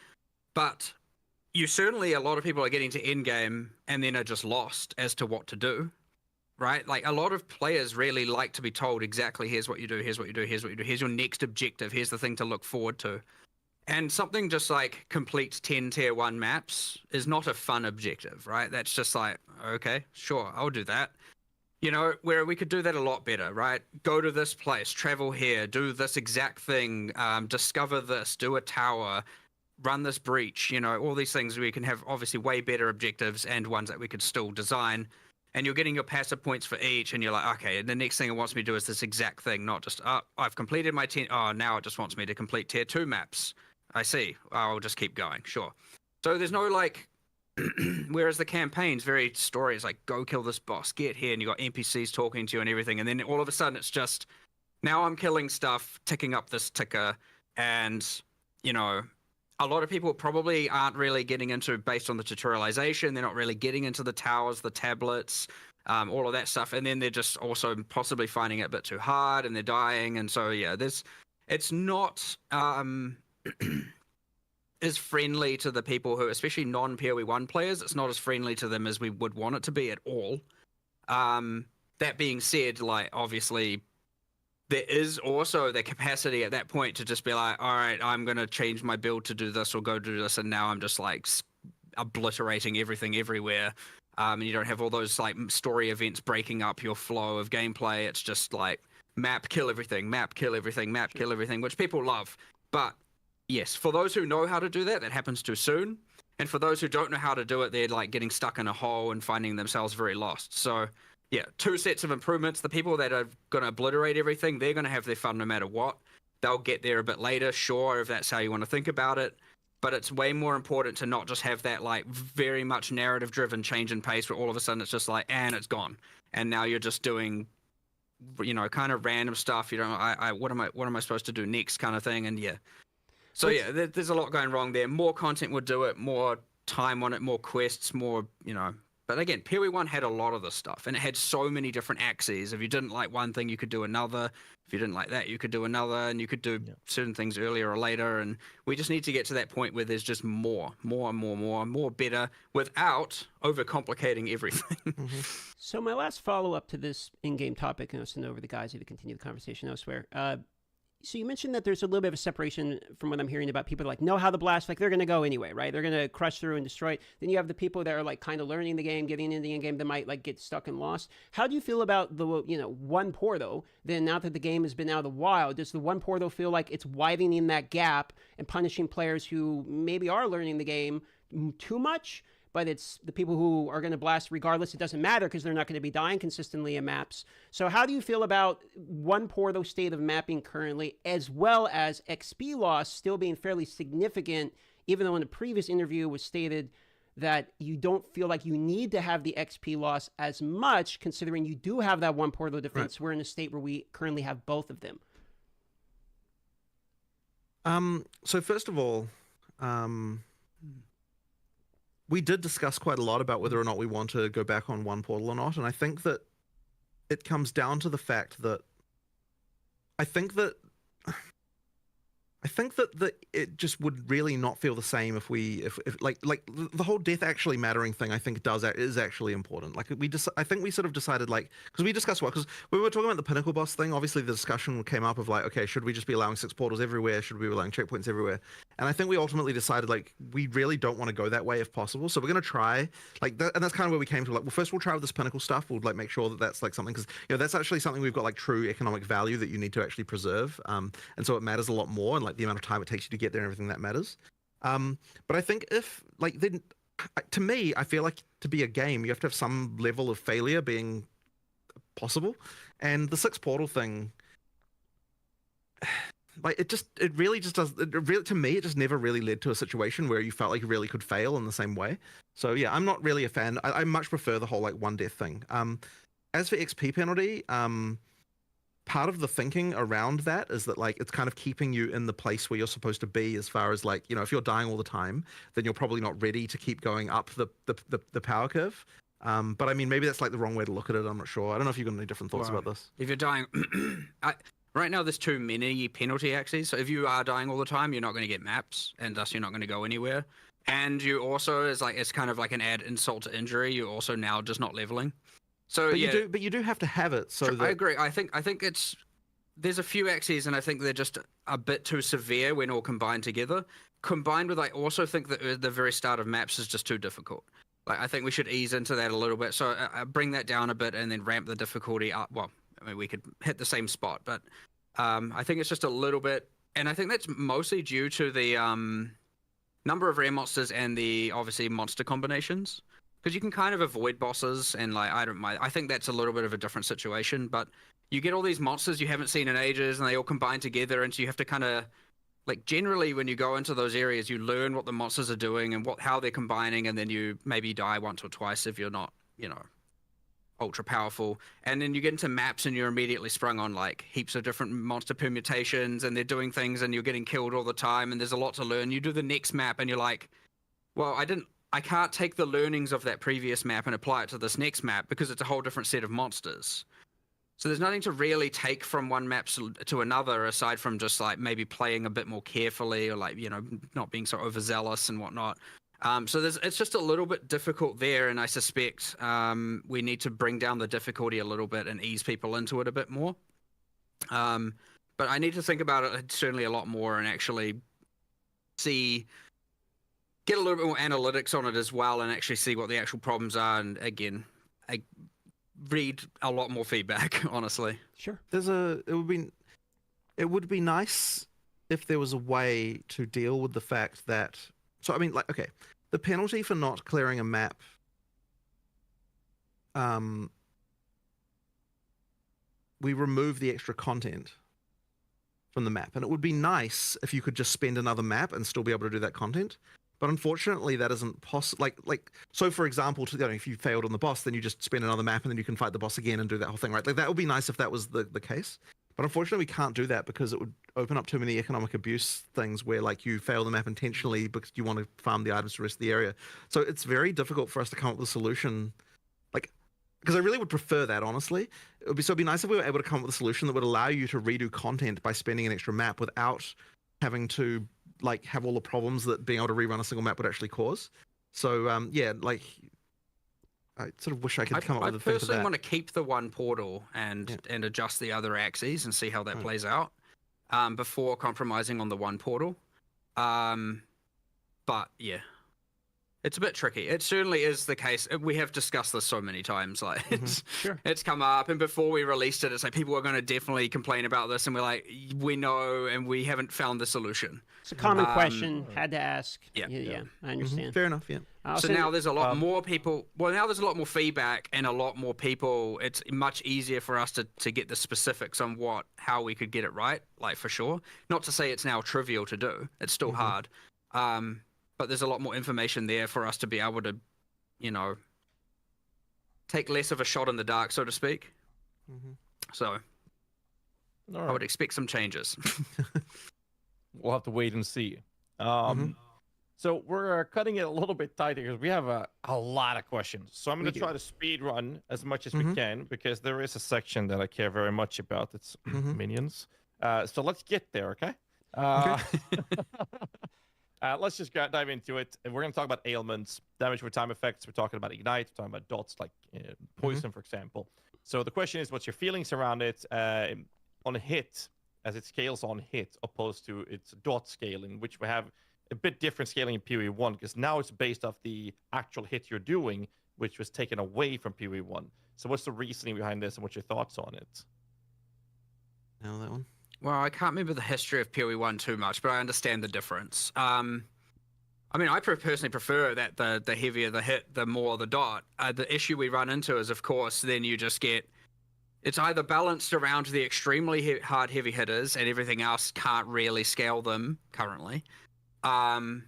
But a lot of people are getting to endgame and then are just lost as to what to do, right? Like a lot of players really like to be told exactly, here's what you do, here's what you do, here's what you do, here's your next objective, here's the thing to look forward to. And something just like complete 10 tier 1 maps is not a fun objective, right? That's just like, okay, sure, I'll do that. Where we could do that a lot better, right? Go to this place, travel here, do this exact thing, discover this, do a tower, run this breach, all these things we can have obviously way better objectives and ones that we could still design. And you're getting your passive points for each, and you're like, okay, the next thing it wants me to do is this exact thing, not just, I've completed my 10, now it just wants me to complete tier 2 maps. I see. I'll just keep going. Sure. So there's no like, whereas the campaign's very story is like, go kill this boss, get here, and you got NPCs talking to you and everything. And then all of a sudden it's just, now I'm killing stuff, ticking up this ticker. And, a lot of people probably aren't really getting into, based on the tutorialization, they're not really getting into the towers, the tablets, all of that stuff. And then they're just also possibly finding it a bit too hard and they're dying. And so, yeah, it's not, is friendly to the people who, especially non-PoE1 players, it's not as friendly to them as we would want it to be at all. That being said, like, obviously, there is also the capacity at that point to just be like, all right, I'm going to change my build to do this or go do this, and now I'm just, like, obliterating everything everywhere. And you don't have all those, like, story events breaking up your flow of gameplay. It's just, like, map, kill everything, map, kill everything, map, kill everything, which people love. But yes, for those who know how to do that, that happens too soon. And for those who don't know how to do it, they're like getting stuck in a hole and finding themselves very lost. So yeah, 2 sets of improvements. The people that are going to obliterate everything, they're going to have their fun no matter what. They'll get there a bit later, sure, if that's how you want to think about it. But it's way more important to not just have that like very much narrative driven change in pace where all of a sudden it's just like, and it's gone. And now you're just doing, kind of random stuff. What am I supposed to do next kind of thing? And yeah. So yeah, there's a lot going wrong there. More content would do it, more time on it, more quests, more, But again, PoE1 had a lot of this stuff, and it had so many different axes. If you didn't like one thing, you could do another. If you didn't like that, you could do another, and you could do certain things earlier or later. And we just need to get to that point where there's just more better, without overcomplicating everything. So my last follow-up to this in-game topic, and I'll send over the guys to continue the conversation elsewhere. So you mentioned that there's a little bit of a separation from what I'm hearing about people like know how to blast, like they're going to go anyway, right? They're going to crush through and destroy it. Then you have the people that are like kind of learning the game, getting into the end game that might like get stuck and lost. How do you feel about the, one pour though? Then now that the game has been out of the wild, does the one pour though feel like it's widening that gap and punishing players who maybe are learning the game too much? But it's the people who are going to blast regardless. It doesn't matter because they're not going to be dying consistently in maps. So how do you feel about one Porto state of mapping currently, as well as XP loss still being fairly significant, even though in the previous interview was stated that you don't feel like you need to have the XP loss as much, considering you do have that one Porto defense. Right. We're in a state where we currently have both of them. So first of all, we did discuss quite a lot about whether or not we want to go back on one portal or not. And I think that it comes down to the fact that I think that it just would really not feel the same if like the whole death actually mattering thing. I think is actually important. Like I think we sort of decided like because we discussed because we were talking about the pinnacle boss thing. Obviously, the discussion came up of like, okay, should we just be allowing 6 portals everywhere? Should we be allowing checkpoints everywhere? And I think we ultimately decided like we really don't want to go that way if possible. So we're gonna try like that, and that's kind of where we came to like, well, first we'll try with this pinnacle stuff. We'll like make sure that that's like something because that's actually something we've got like true economic value that you need to actually preserve. And so it matters a lot more, and like the amount of time it takes you to get there and everything that matters. But I think if like then to me, I feel like to be a game, you have to have some level of failure being possible. And the 6 portal thing, like it really just does. It really, to me, it just never really led to a situation where you felt like you really could fail in the same way. So yeah, I'm not really a fan. I much prefer the whole like 1 death thing. As for XP penalty, part of the thinking around that is that like it's kind of keeping you in the place where you're supposed to be as far as like if you're dying all the time, then you're probably not ready to keep going up the power curve. But I mean, maybe that's like the wrong way to look at it. I'm not sure. I don't know if you've got any different thoughts about this. If you're dying, right now there's too many penalty axes. So if you are dying all the time, you're not going to get maps, and thus you're not going to go anywhere. And you also it's kind of like an add insult to injury. You're also now just not leveling. So but you do have to have it. So I agree. I think there's a few axes, and I think they're just a bit too severe when all combined together. Combined with, I also think that the very start of maps is just too difficult. Like I think we should ease into that a little bit. So bring that down a bit, and then ramp the difficulty up. Well, I mean we could hit the same spot, but I think it's just a little bit, and I think that's mostly due to the number of rare monsters and the obviously monster combinations. Because you can kind of avoid bosses, and like I don't mind. I think that's a little bit of a different situation, but you get all these monsters you haven't seen in ages, and they all combine together, and so you have to kind of like generally when you go into those areas, you learn what the monsters are doing and how they're combining, and then you maybe die once or twice if you're not ultra powerful, and then you get into maps and you're immediately sprung on like heaps of different monster permutations, and they're doing things, and you're getting killed all the time, and there's a lot to learn. You do the next map, and you're like, well, I can't take the learnings of that previous map and apply it to this next map because it's a whole different set of monsters. So there's nothing to really take from one map to another aside from just like maybe playing a bit more carefully or like, not being so overzealous and whatnot. So it's just a little bit difficult there, and I suspect we need to bring down the difficulty a little bit and ease people into it a bit more. But I need to think about it certainly a lot more and actually get a little bit more analytics on it as well, and actually see what the actual problems are. And again, I read a lot more feedback, honestly. Sure. It would be nice if there was a way to deal with the fact that, so I mean, like, okay, the penalty for not clearing a map, we remove the extra content from the map, and it would be nice if you could just spend another map and still be able to do that content. But unfortunately, that isn't possible. Like, so for example, if you failed on the boss, then you just spend another map and then you can fight the boss again and do that whole thing, right? Like, that would be nice if that was the case. But unfortunately, we can't do that because it would open up too many economic abuse things where, like, you fail the map intentionally because you want to farm the items to the rest of the area. So it's very difficult for us to come up with a solution, like, because I really would prefer that, honestly. It'd be nice if we were able to come up with a solution that would allow you to redo content by spending an extra map without having to like have all the problems that being able to rerun a single map would actually cause. So yeah, like I sort of wish I could come up with a thing for that. I personally want to keep the 1 portal and adjust the other axes and see how that plays out before compromising on the 1 portal. But yeah, it's a bit tricky. It certainly is the case. We have discussed this so many times. Like it's come up, and before we released it, it's like people are going to definitely complain about this, and we're like, we know, and we haven't found the solution. It's a common question. Had to ask. Yeah, I understand. Fair enough. Yeah. So now there's a lot more people. Well, now there's a lot more feedback and a lot more people. It's much easier for us to get the specifics on how we could get it right. Like for sure. Not to say it's now trivial to do. It's still hard. But there's a lot more information there for us to be able to, take less of a shot in the dark, so to speak. So I would expect some changes. We'll have to wait and see. So we're cutting it a little bit tighter because we have a lot of questions. So I'm going to try to speed run as much as we can because there is a section that I care very much about. It's minions. So let's get there, okay? Uh, let's just dive into it. And we're going to talk about ailments, damage with time effects. We're talking about ignite. We're talking about dots like poison, for example. So the question is, what's your feelings around it on a hit, as it scales on hit, opposed to its dot scaling, which we have a bit different scaling in PoE1, because now it's based off the actual hit you're doing, which was taken away from PoE1. So what's the reasoning behind this, and what's your thoughts on it? Now that one. Well, I can't remember the history of PoE1 too much, but I understand the difference. I mean, I personally prefer that the heavier the hit, the more the dot. The issue we run into is, of course, then you just get... It's either balanced around the extremely hard heavy hitters, and everything else can't really scale them currently. And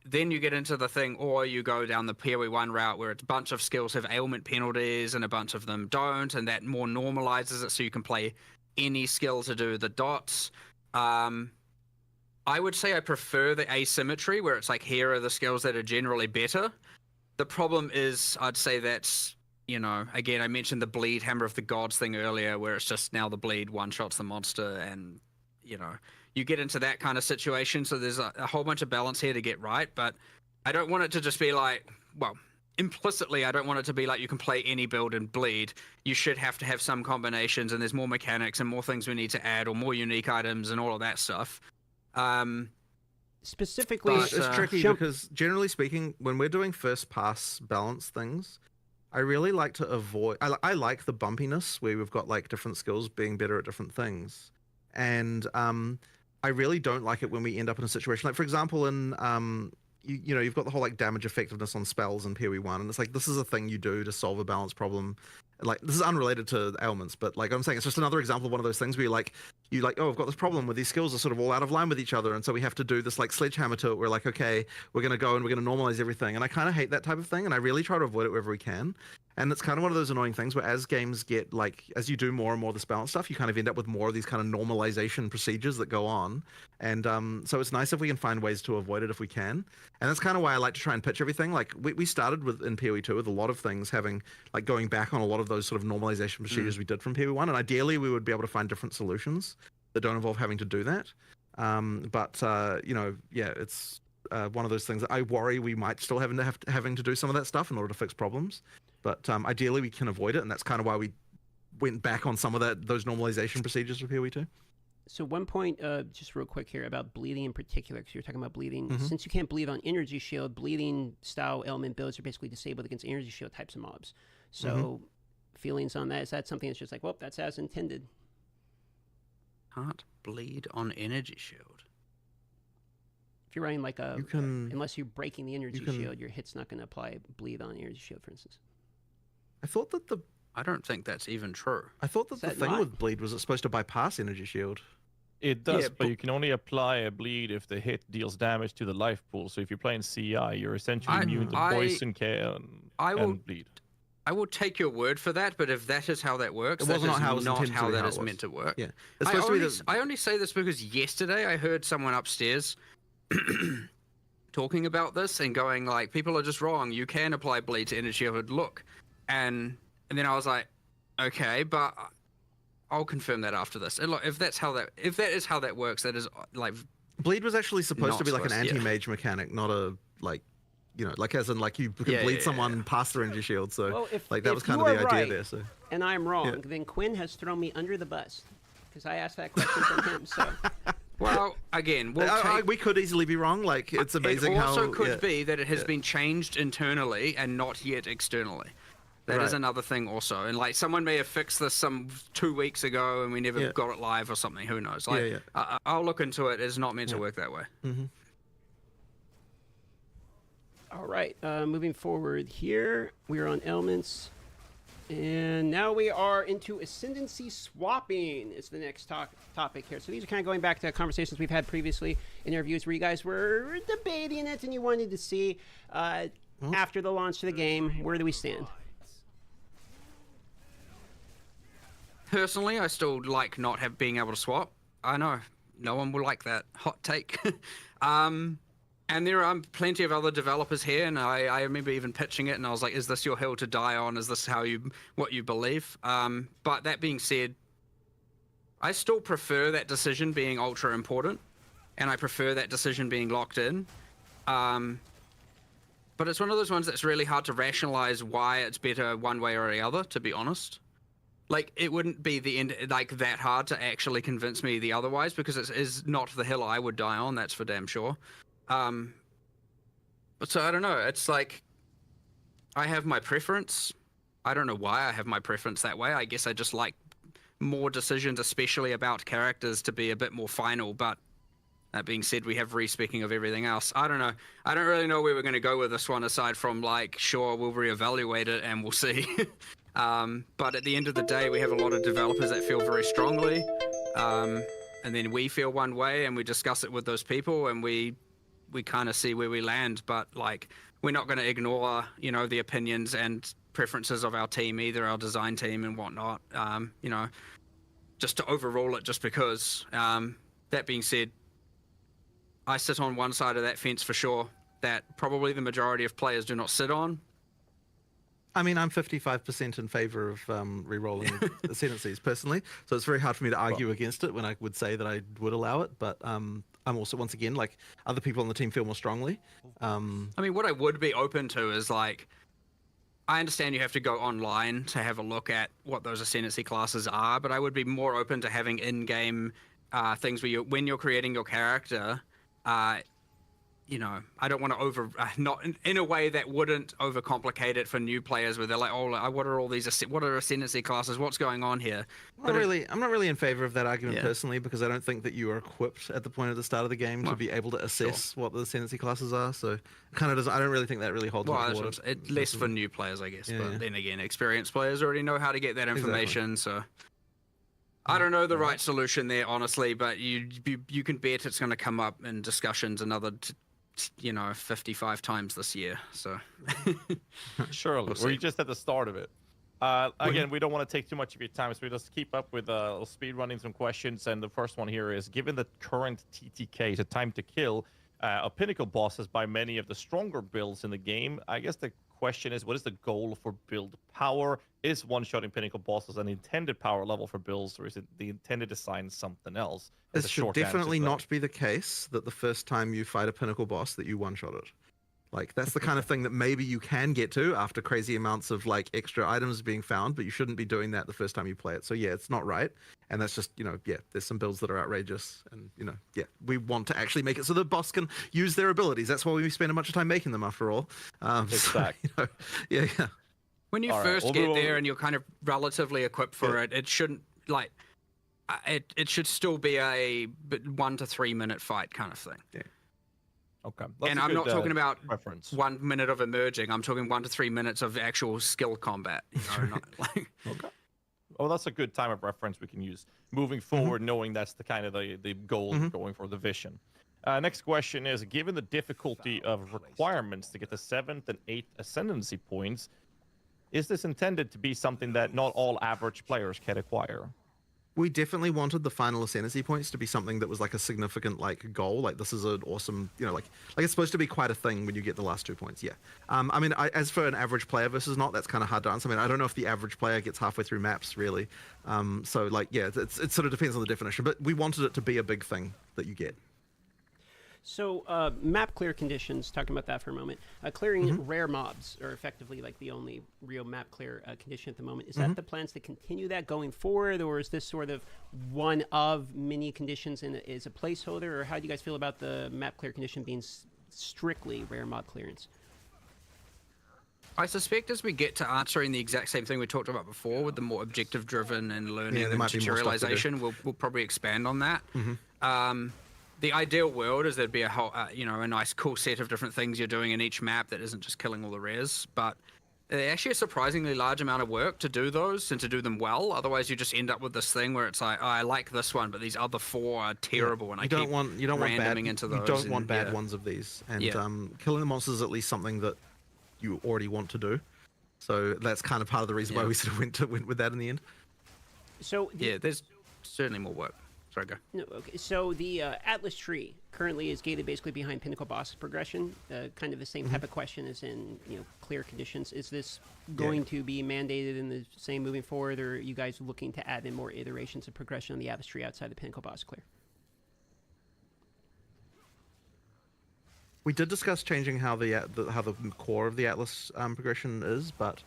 then you get into the thing, or you go down the PoE1 route where it's a bunch of skills have ailment penalties and a bunch of them don't, and that more normalizes it so you can play any skill to do the dots. I would say I prefer the asymmetry where it's like, here are the skills that are generally better. The problem is, I'd say that's, you know, again, I mentioned the bleed Hammer of the Gods thing earlier, where it's just now the bleed one-shots the monster, and, you know, you get into that kind of situation. So there's a whole bunch of balance here to get right, but I don't want it to just be like, well, implicitly, I don't want it to be like you can play any build and bleed. You should have to have some combinations, and there's more mechanics and more things we need to add, or more unique items and all of that stuff. Specifically, It's tricky because, generally speaking, when we're doing first pass balance things, I really like to avoid... I like the bumpiness where we've got like different skills being better at different things. And I really don't like it when we end up in a situation like, for example, in you know, you've got the whole like damage effectiveness on spells in PoE1, and it's like, this is a thing you do to solve a balance problem. Like, this is unrelated to ailments, but like I'm saying, it's just another example of one of those things where you like, oh, I've got this problem where these skills are sort of all out of line with each other, and so we have to do this like sledgehammer to it. We're like, okay, we're gonna go and we're gonna normalize everything, and I kind of hate that type of thing, and I really try to avoid it wherever we can. And it's kind of one of those annoying things where, as games get like, as you do more and more of this balance stuff, you kind of end up with more of these kind of normalization procedures that go on. And so it's nice if we can find ways to avoid it if we can. And that's kind of why I like to try and pitch everything. Like we started with in PoE2 with a lot of things having like going back on a lot of those sort of normalization procedures we did from PoE1. And ideally we would be able to find different solutions that don't involve having to do that. You know, yeah, it's one of those things that I worry we might still having to do some of that stuff in order to fix problems. But ideally we can avoid it, and that's kind of why we went back on some of those normalization procedures for PoE2. So one point, just real quick here about bleeding in particular, because you're talking about bleeding. Since you can't bleed on energy shield, bleeding style element builds are basically disabled against energy shield types of mobs. So feelings on that? Is that something that's just like, well, that's as intended? Can't bleed on energy shield. If you're running like unless you're breaking the energy shield, your hit's not going to apply bleed on energy shield, for instance. I thought that I don't think that's even true. I thought that the thing with bleed was it's supposed to bypass energy shield. It does, but you can only apply a bleed if the hit deals damage to the life pool. So if you're playing CI, you're essentially immune to poison, care, and bleed. I will take your word for that, but if that is how that works, it was not how that is meant to work. Yeah, I only say this because yesterday I heard someone upstairs talking about this and going like, people are just wrong. You can apply bleed to energy shield. Look. And then I was like, okay, but I'll confirm that after this. And look, if that is how that works, that is like, bleed was actually supposed to be like an anti-mage mechanic, not a like, you know, like as in like you can bleed someone past their energy shield. So well, like that was kind of the idea there. So and I'm wrong, then Quinn has thrown me under the bus because I asked that question from him. So. Well, again, we could easily be wrong. Like, it's amazing how... It also could be that it has been changed internally and not yet externally. That is another thing also. And, like, someone may have fixed this 2 weeks ago and we never got it live or something. Who knows? Like, I'll look into it. It's not meant to work that way. All right. Moving forward here, we are on elements. And now we are into ascendancy swapping is the next topic here. So these are kind of going back to conversations we've had previously in interviews where you guys were debating it and you wanted to see after the launch of the game, where do we stand? Personally, I still like not being able to swap. I know no one will like that hot take. And there are plenty of other developers here, and I remember even pitching it, and I was like, is this your hill to die on? Is this what you believe? But that being said, I still prefer that decision being ultra important, and I prefer that decision being locked in. But it's one of those ones that's really hard to rationalize why it's better one way or the other, to be honest. Like, it wouldn't be the end, like, that hard to actually convince me the otherwise, because it is not the hill I would die on, that's for damn sure. But so, I don't know, it's like, I have my preference. I don't know why I have my preference that way. I guess I just like more decisions, especially about characters, to be a bit more final, but that being said, we have re-speaking of everything else. I don't know. I don't really know where we're going to go with this one, aside from, like, sure, we'll reevaluate it and we'll see. But at the end of the day, we have a lot of developers that feel very strongly. And then we feel one way and we discuss it with those people and we kind of see where we land. But, like, we're not going to ignore, you know, the opinions and preferences of our team, either our design team and whatnot, you know, just to overrule it just because. That being said, I sit on one side of that fence for sure, that probably the majority of players do not sit on. I mean, I'm 55% in favor of re-rolling ascendancies personally, so it's very hard for me to argue against it when I would say that I would allow it, but I'm also, once again, like, other people on the team feel more strongly. I mean, what I would be open to is, like, I understand you have to go online to have a look at what those ascendancy classes are, but I would be more open to having in-game things where when you're creating your character, you know, I don't want to not in a way that wouldn't overcomplicate it for new players where they're like, oh, what are all these, what are ascendancy classes? What's going on here? I'm not really in favor of that argument personally, because I don't think that you are equipped at the point of the start of the game to be able to assess what the ascendancy classes are. So it kind of does. I don't really think that really holds water. It's less for new players, I guess. But then again, experienced players already know how to get that information. So I don't know the right solution there, honestly, but you can bet it's going to come up in discussions another 55 times this year. So surely, we're just at the start of it. Again, we don't want to take too much of your time, so we just keep up with speed running some questions. And the first one here is: given the current TTK, the time to kill, of pinnacle bosses by many of the stronger builds in the game, I guess the question is, what is the goal for build power? Is one-shotting pinnacle bosses an intended power level for builds, or is it the intended design something else? It should definitely not be the case that the first time you fight a pinnacle boss that you one-shot it. Like, that's the kind of thing that maybe you can get to after crazy amounts of, like, extra items being found, but you shouldn't be doing that the first time you play it. So yeah, it's not right. And that's just, there's some builds that are outrageous. And, we want to actually make it so the boss can use their abilities. That's why we spend a bunch of time making them, after all. Exactly. So, yeah. When you first get there and you're kind of relatively equipped for it, it shouldn't, like, it should still be a 1 to 3 minute fight kind of thing. Yeah. Okay. And I'm not talking about 1 minute of emerging. I'm talking 1 to 3 minutes of actual skill combat. Not like... Okay. Oh, that's a good time of reference we can use moving forward, knowing that's the kind of the goal going for the vision. Next question is: given the difficulty of requirements to get the 7th and 8th ascendancy points, is this intended to be something that not all average players can acquire? We definitely wanted the final ascendancy points to be something that was like a significant goal. Like, this is an awesome, like it's supposed to be quite a thing when you get the last 2 points. Yeah. I mean, as for an average player versus not, that's kind of hard to answer. I mean, I don't know if the average player gets halfway through maps really. So it sort of depends on the definition, but we wanted it to be a big thing that you get. So map clear conditions, talking about that for a moment. Clearing rare mobs are effectively like the only real map clear condition at the moment. Is that the plans to continue that going forward, or is this sort of one of many conditions and is a placeholder, or how do you guys feel about the map clear condition being strictly rare mob clearance? I suspect as we get to answering the exact same thing we talked about before with the more objective driven and learning and tutorialization, we'll probably expand on that. The ideal world is there'd be a whole, a nice cool set of different things you're doing in each map that isn't just killing all the rares, but actually a surprisingly large amount of work to do those and to do them well. Otherwise, you just end up with this thing where it's like, oh, I like this one, but these other 4 are terrible, and I keep randoming into those. You don't want bad ones of these, and killing the monsters is at least something that you already want to do. So that's kind of part of the reason why we sort of went with that in the end. So there's certainly more work. Sorry, go. No, okay. So the Atlas tree, currently is gated basically behind Pinnacle boss progression. Kind of the same type of question as in clear conditions. Is this going to be mandated in the same moving forward, or are you guys looking to add in more iterations of progression on the Atlas tree outside the Pinnacle boss clear? We did discuss changing how the core of the Atlas progression is, but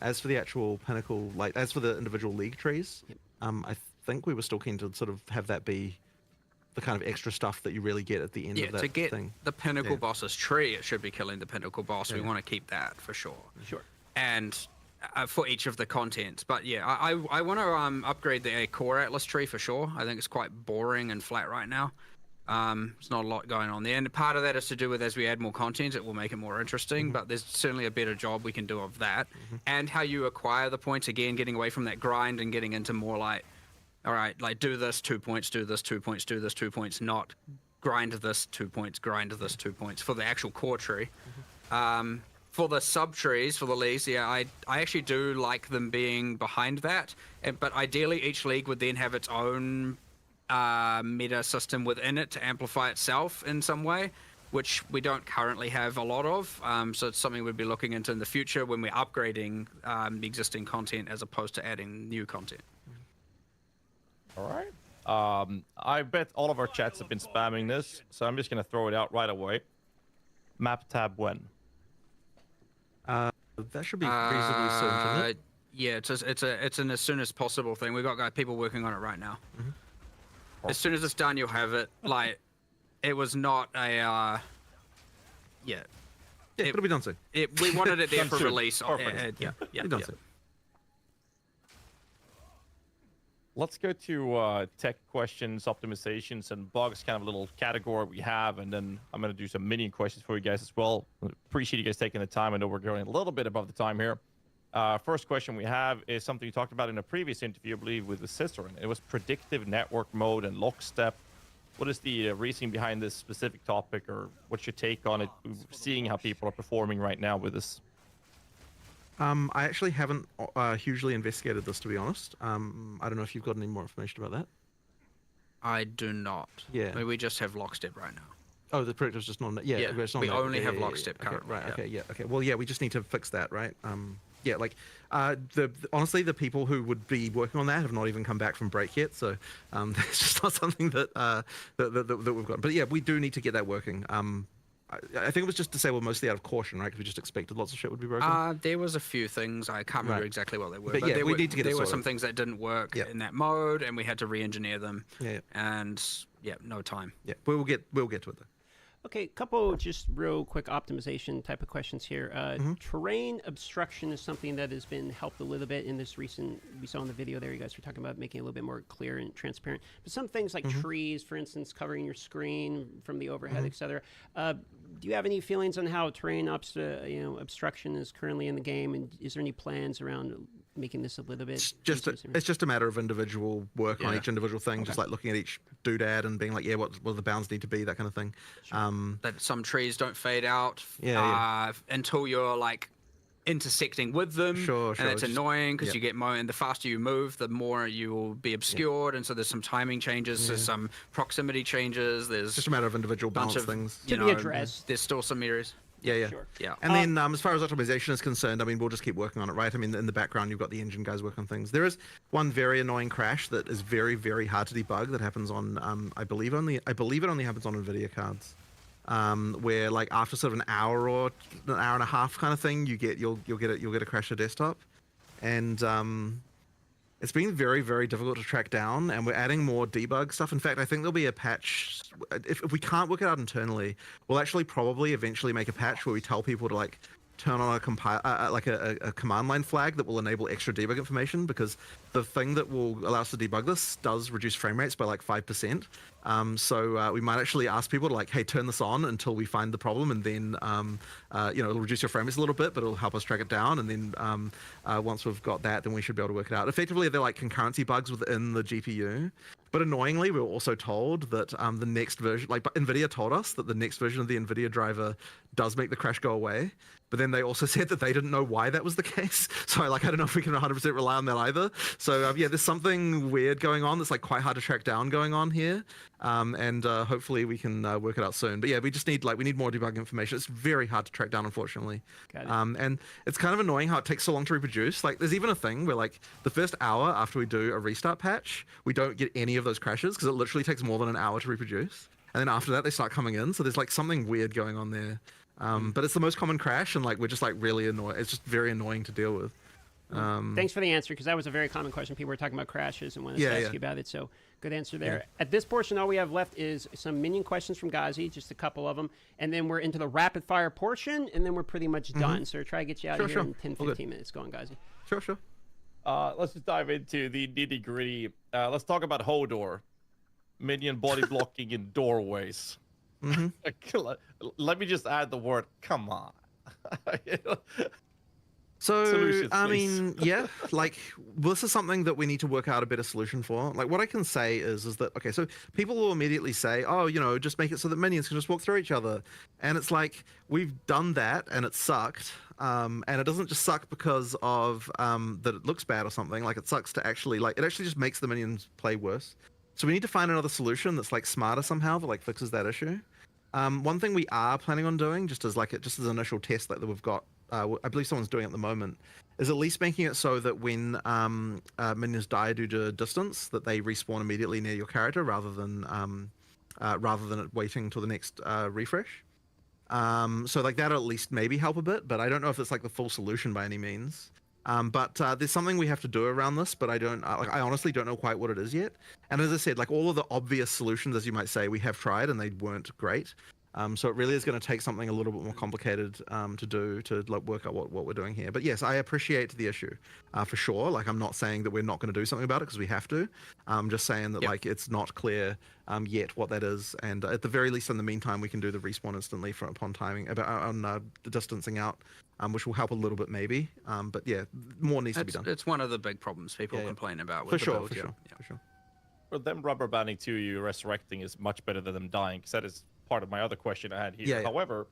as for the actual Pinnacle, like as for the individual league trees, I think we were still keen to sort of have that be the kind of extra stuff that you really get at the end of that to get thing. the Pinnacle boss's tree, it should be killing the Pinnacle boss. We want to keep that for sure. Sure. And for each of the contents. But yeah, I want to upgrade the core Atlas tree for sure. I think it's quite boring and flat right now. There's not a lot going on there, and part of that is to do with as we add more content, it will make it more interesting. But there's certainly a better job we can do of that, and how you acquire the points. Again, getting away from that grind and getting into more like, all right, like do this 2 points, do this 2 points, do this 2 points, not grind this 2 points, grind this 2 points for the actual core tree. For the sub trees, for the leagues, yeah, I actually do like them being behind that, but ideally each league would then have its own meta system within it to amplify itself in some way, which we don't currently have a lot of. So it's something we'd be looking into in the future when we're upgrading the existing content as opposed to adding new content. All right. I bet all of our chats have been spamming this, so I'm just going to throw it out right away. Map tab when? That should be reasonably soon, shouldn't it? Yeah, it's an as soon as possible thing. We've got people working on it right now. As soon as it's done, you'll have it. Like, it was not a it'll be done soon. We wanted it there Done for soon. release. Perfect. Be done soon. Let's go to tech questions, optimizations, and bugs, kind of a little category we have, and then I'm going to do some mini questions for you guys as well. Appreciate you guys taking the time. I know we're going a little bit above the time here. First question we have is something you talked about in a previous interview, I believe, with the Cicerin. It was predictive network mode and lockstep. What is the reasoning behind this specific topic, or what's your take on it, seeing how people are performing right now with this? I actually haven't hugely investigated this, to be honest. I don't know if you've got any more information about that. I do not. Yeah. I mean, we just have lockstep right now. Oh, the predictive's just not. Yeah, Yeah, it's not we that. only have Yeah, lockstep okay, currently, right. yeah. Okay. Yeah. Okay. Well, yeah, we just need to fix that, right? Yeah, like honestly, the people who would be working on that have not even come back from break yet, so it's just not something that that we've got. But yeah, we do need to get that working. I think it was just disabled mostly out of caution, right? Because we just expected lots of shit would be broken. There was a few things. I can't remember Right. exactly what they were. But yeah, there we were, need to get it there were sorted. some things that didn't work Yeah. in that mode, and we had to re-engineer them. Yeah. And yeah, no time. Yeah, we'll get to it though. Okay, couple just real quick optimization type of questions here. Terrain obstruction is something that has been helped a little bit in this recent, we saw in the video there, you guys were talking about making it a little bit more clear and transparent. But some things like trees, for instance, covering your screen from the overhead, etc. Do you have any feelings on how terrain obstruction is currently in the game, and is there any plans around making this a little bit It's just a matter of individual work on Yeah. each individual thing, just like looking at each doodad and being like, yeah, what do the bounds need to be, that kind of thing. That some trees don't fade out Yeah, until you're like intersecting with them. Sure, And it's just- annoying because yeah. you get more, and the faster you move, the more you will be obscured. And so there's some timing changes, there's some proximity changes. There's Just a matter of individual bunch balance of things. To be addressed. There's still some areas. Yeah. Sure. Yeah. And then as far as optimization is concerned, I mean, we'll just keep working on it, right? I mean, in the background, you've got the engine guys working on things. There is one very annoying crash that is very, very hard to debug that happens on, I believe it only happens on NVIDIA cards, where like after sort of an hour or an hour and a half kind of thing, you'll get a crash to desktop, and it's been very, very difficult to track down, and we're adding more debug stuff. In fact, I think there'll be a patch. If we can't work it out internally, we'll actually probably eventually make a patch where we tell people to like turn on a command line flag that will enable extra debug information, because the thing that will allow us to debug this does reduce frame rates by like 5%. So we might actually ask people to like, hey, turn this on until we find the problem, and then it'll reduce your frame rates a little bit, but it'll help us track it down. And then once we've got that, then we should be able to work it out. Effectively, they're like concurrency bugs within the GPU. But annoyingly, we were also told that the next version, like NVIDIA told us that the next version of the NVIDIA driver does make the crash go away. But then they also said that they didn't know why that was the case. So I don't know if we can 100% rely on that either. So yeah, there's something weird going on that's like quite hard to track down going on here. and hopefully we can work it out soon. But yeah, we just need we need more debug information. It's very hard to track down, unfortunately. Got it. And it's kind of annoying how it takes so long to reproduce. Like, there's even a thing where like the first hour after we do a restart patch, we don't get any of those crashes because it literally takes more than an hour to reproduce. And then after that, they start coming in. So there's like something weird going on there. But it's the most common crash, and like we're just like really annoyed. It's just very annoying to deal with. Thanks for the answer, because that was a very common question. People were talking about crashes and wanted to ask you about it. So good answer there. At this portion, all we have left is some minion questions from Ghazi, just a couple of them. And then we're into the rapid fire portion, and then we're pretty much done. So try to get you out of here in 10, 15 minutes. Go on, Ghazi. Sure. Let's just dive into the nitty gritty. Let's talk about Hodor. Minion body blocking in doorways. Let me just add the word, come on. So, Solutions, I please. mean, yeah, like this is something that we need to work out a better solution for. Like, what I can say is that, okay, so people will immediately say, oh, you know, just make it so that minions can just walk through each other. And it's like, we've done that and it sucked. And it doesn't just suck because of that it looks bad or something. Like, it sucks to actually, like, it actually just makes the minions play worse. So we need to find another solution that's like smarter somehow that like fixes that issue. One thing we are planning on doing, just as an initial test that we've got, I believe someone's doing at the moment, is at least making it so that when minions die due to distance, that they respawn immediately near your character rather than it waiting till the next refresh. So like that'll at least maybe help a bit, but I don't know if it's like the full solution by any means. But there's something we have to do around this, but I honestly don't know quite what it is yet. And as I said, like all of the obvious solutions, as you might say, we have tried and they weren't great. So it really is going to take something a little bit more complicated to do to like, work out what we're doing here. But yes, I appreciate the issue for sure. Like I'm not saying that we're not going to do something about it because we have to. I'm just saying that like it's not clear yet what that is. And at the very least, in the meantime, we can do the respawn instantly upon timing on the distancing out, which will help a little bit maybe. But yeah, more needs to be done. It's one of the big problems people complain about with For the sure, build. for sure. For them rubber banding to you resurrecting is much better than them dying, because that is part of my other question I had here. Yeah. However,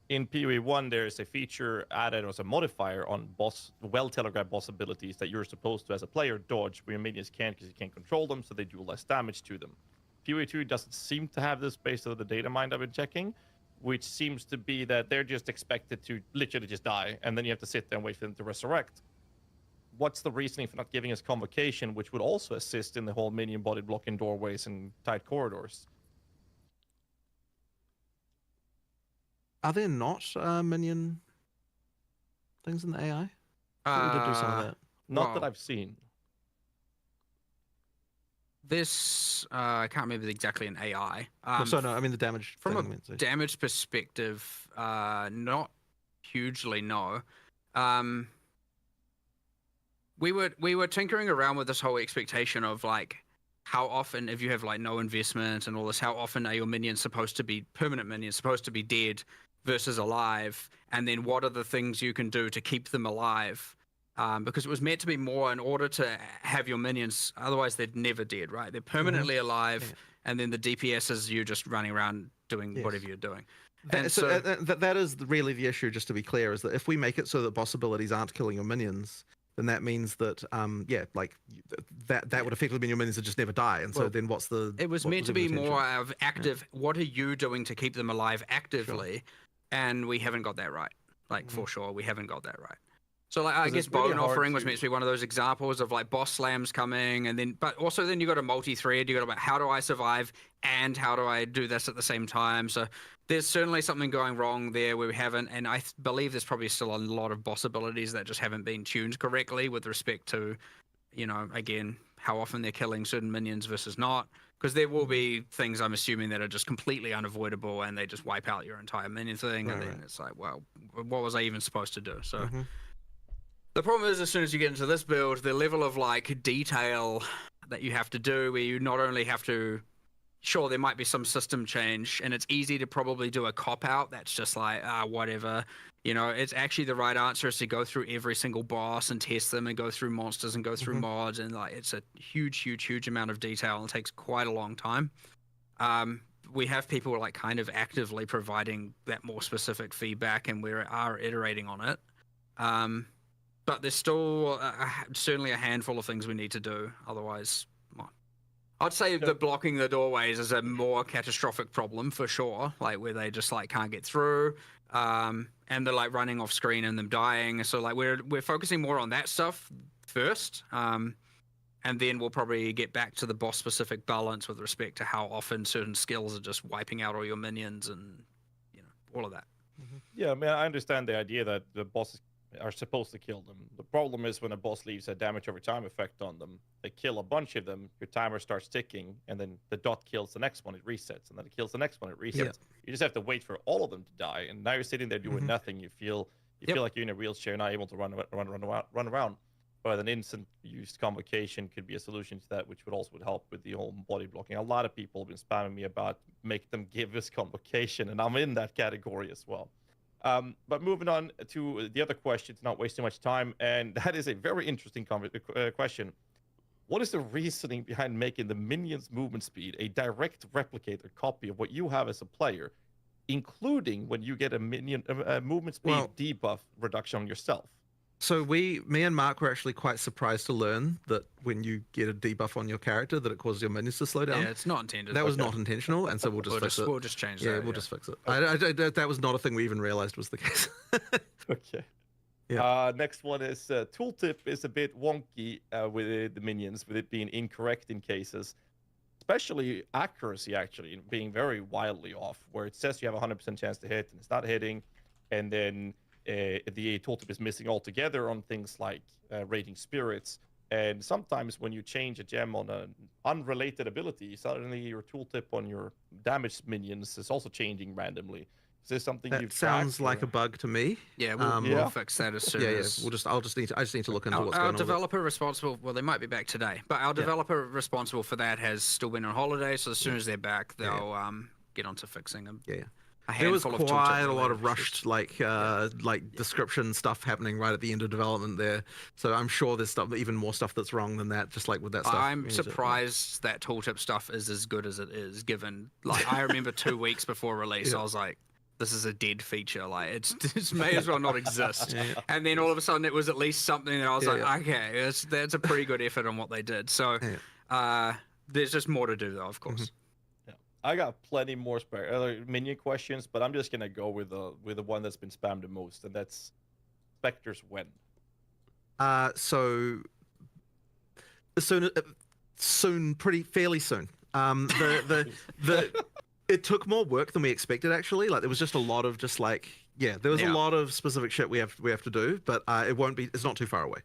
in PoE 1, there is a feature added as a modifier on well-telegraphed boss abilities that you're supposed to, as a player, dodge when your minions can't because you can't control them, so they do less damage to them. PoE 2 doesn't seem to have this based on the data mine I've been checking, which seems to be that they're just expected to literally just die, and then you have to sit there and wait for them to resurrect. What's the reasoning for not giving us convocation, which would also assist in the whole minion body blocking doorways and tight corridors? Are there not minion things in the AI? I thought we did do some of that. Not that I've seen. This I can't remember exactly an AI. So no, I mean the damage. From thing, a damage perspective, not hugely, no. We were tinkering around with this whole expectation of like how often, if you have like no investment and all this, how often are your minions supposed to be permanent minions, supposed to be dead versus alive, and then what are the things you can do to keep them alive? Because it was meant to be more in order to have your minions, otherwise they're never dead, right? They're permanently alive, and then the DPS is you just running around doing whatever you're doing. That is really the issue, just to be clear, is that if we make it so that boss abilities aren't killing your minions, then that means that that would effectively mean your minions would just never die. And so then what's the... It was meant to be more of active, what are you doing to keep them alive actively? Sure. And we haven't got that right. Like, for sure, we haven't got that right. So like, I guess Bone Offering was meant to be one of those examples of like boss slams coming, and then, but also then you got a multi-thread, you got about how do I survive and how do I do this at the same time? So there's certainly something going wrong there where we haven't, and I believe there's probably still a lot of boss abilities that just haven't been tuned correctly with respect to, you know, again, how often they're killing certain minions versus not. Because there will be things, I'm assuming, that are just completely unavoidable and they just wipe out your entire minion thing. And then it's like, well, what was I even supposed to do? So the problem is, as soon as you get into this build, the level of like detail that you have to do, where you not only have to, sure, there might be some system change, and it's easy to probably do a cop-out that's just like, whatever. You know, it's actually the right answer is to go through every single boss and test them and go through monsters and go through mods, and like it's a huge amount of detail and it takes quite a long time. We have people like kind of actively providing that more specific feedback, and we are iterating on it. But there's still certainly a handful of things we need to do. Otherwise, well, I'd say the blocking the doorways is a more catastrophic problem for sure, like where they just like can't get through, and they're like running off screen and them dying. So like we're focusing more on that stuff first, and then we'll probably get back to the boss specific balance with respect to how often certain skills are just wiping out all your minions and all of that. Yeah, I mean, I understand the idea that the bosses are supposed to kill them. The problem is when a boss leaves a damage over time effect on them, they kill a bunch of them, your timer starts ticking, and then the dot kills the next one, it resets, and then it kills the next one, it resets. Yeah. You just have to wait for all of them to die, and now you're sitting there doing nothing. You feel like you're in a wheelchair, not able to run around. But an instant used convocation could be a solution to that, which would help with the whole body blocking. A lot of people have been spamming me about make them give us convocation, and I'm in that category as well. But moving on to the other question, to not waste too much time, and that is a very interesting question. What is the reasoning behind making the minions' movement speed a direct replicator copy of what you have as a player, including when you get a minion movement speed debuff reduction on yourself? So me and Mark were actually quite surprised to learn that when you get a debuff on your character, that it causes your minions to slow down. Yeah, it's not intended. That was not intentional, and so we'll just fix it. We'll just change that. Yeah, we'll just fix it. That was not a thing we even realized was the case. Okay. Yeah. Next one is tooltip is a bit wonky with the minions, with it being incorrect in cases, especially accuracy actually being very wildly off, where it says you have a 100% chance to hit and it's not hitting, and then the tooltip is missing altogether on things like rating spirits. And sometimes when you change a gem on an unrelated ability, suddenly your tooltip on your damaged minions is also changing randomly. Is this something That you've sounds tracked, like or? a bug to me. Yeah, we'll fix that as soon Yeah, as. I just need to look into what's going Our on. developer responsible, well, they might be back today, but our developer responsible for that has still been on holiday. So as soon as they're back, they'll Yeah. get onto fixing them. Yeah. A There was handful of quite a tooltip lot of related rushed like description stuff happening right at the end of development there. So I'm sure there's stuff, even more stuff that's wrong than that. Just like with that stuff. I'm surprised that tooltip stuff is as good as it is. Given, like, I remember 2 weeks before release, I was like, "This is a dead feature. Like, it may as well not exist." And then all of a sudden, it was at least something that I was like, "Okay, that's a pretty good effort on what they did." So, there's just more to do, though, of course. I got plenty more minion questions, but I'm just gonna go with the one that's been spammed the most, and that's Spectres when. So soon, fairly soon. It took more work than we expected actually. Like there was just a lot of there was a lot of specific shit we have to do, but it won't be. It's not too far away.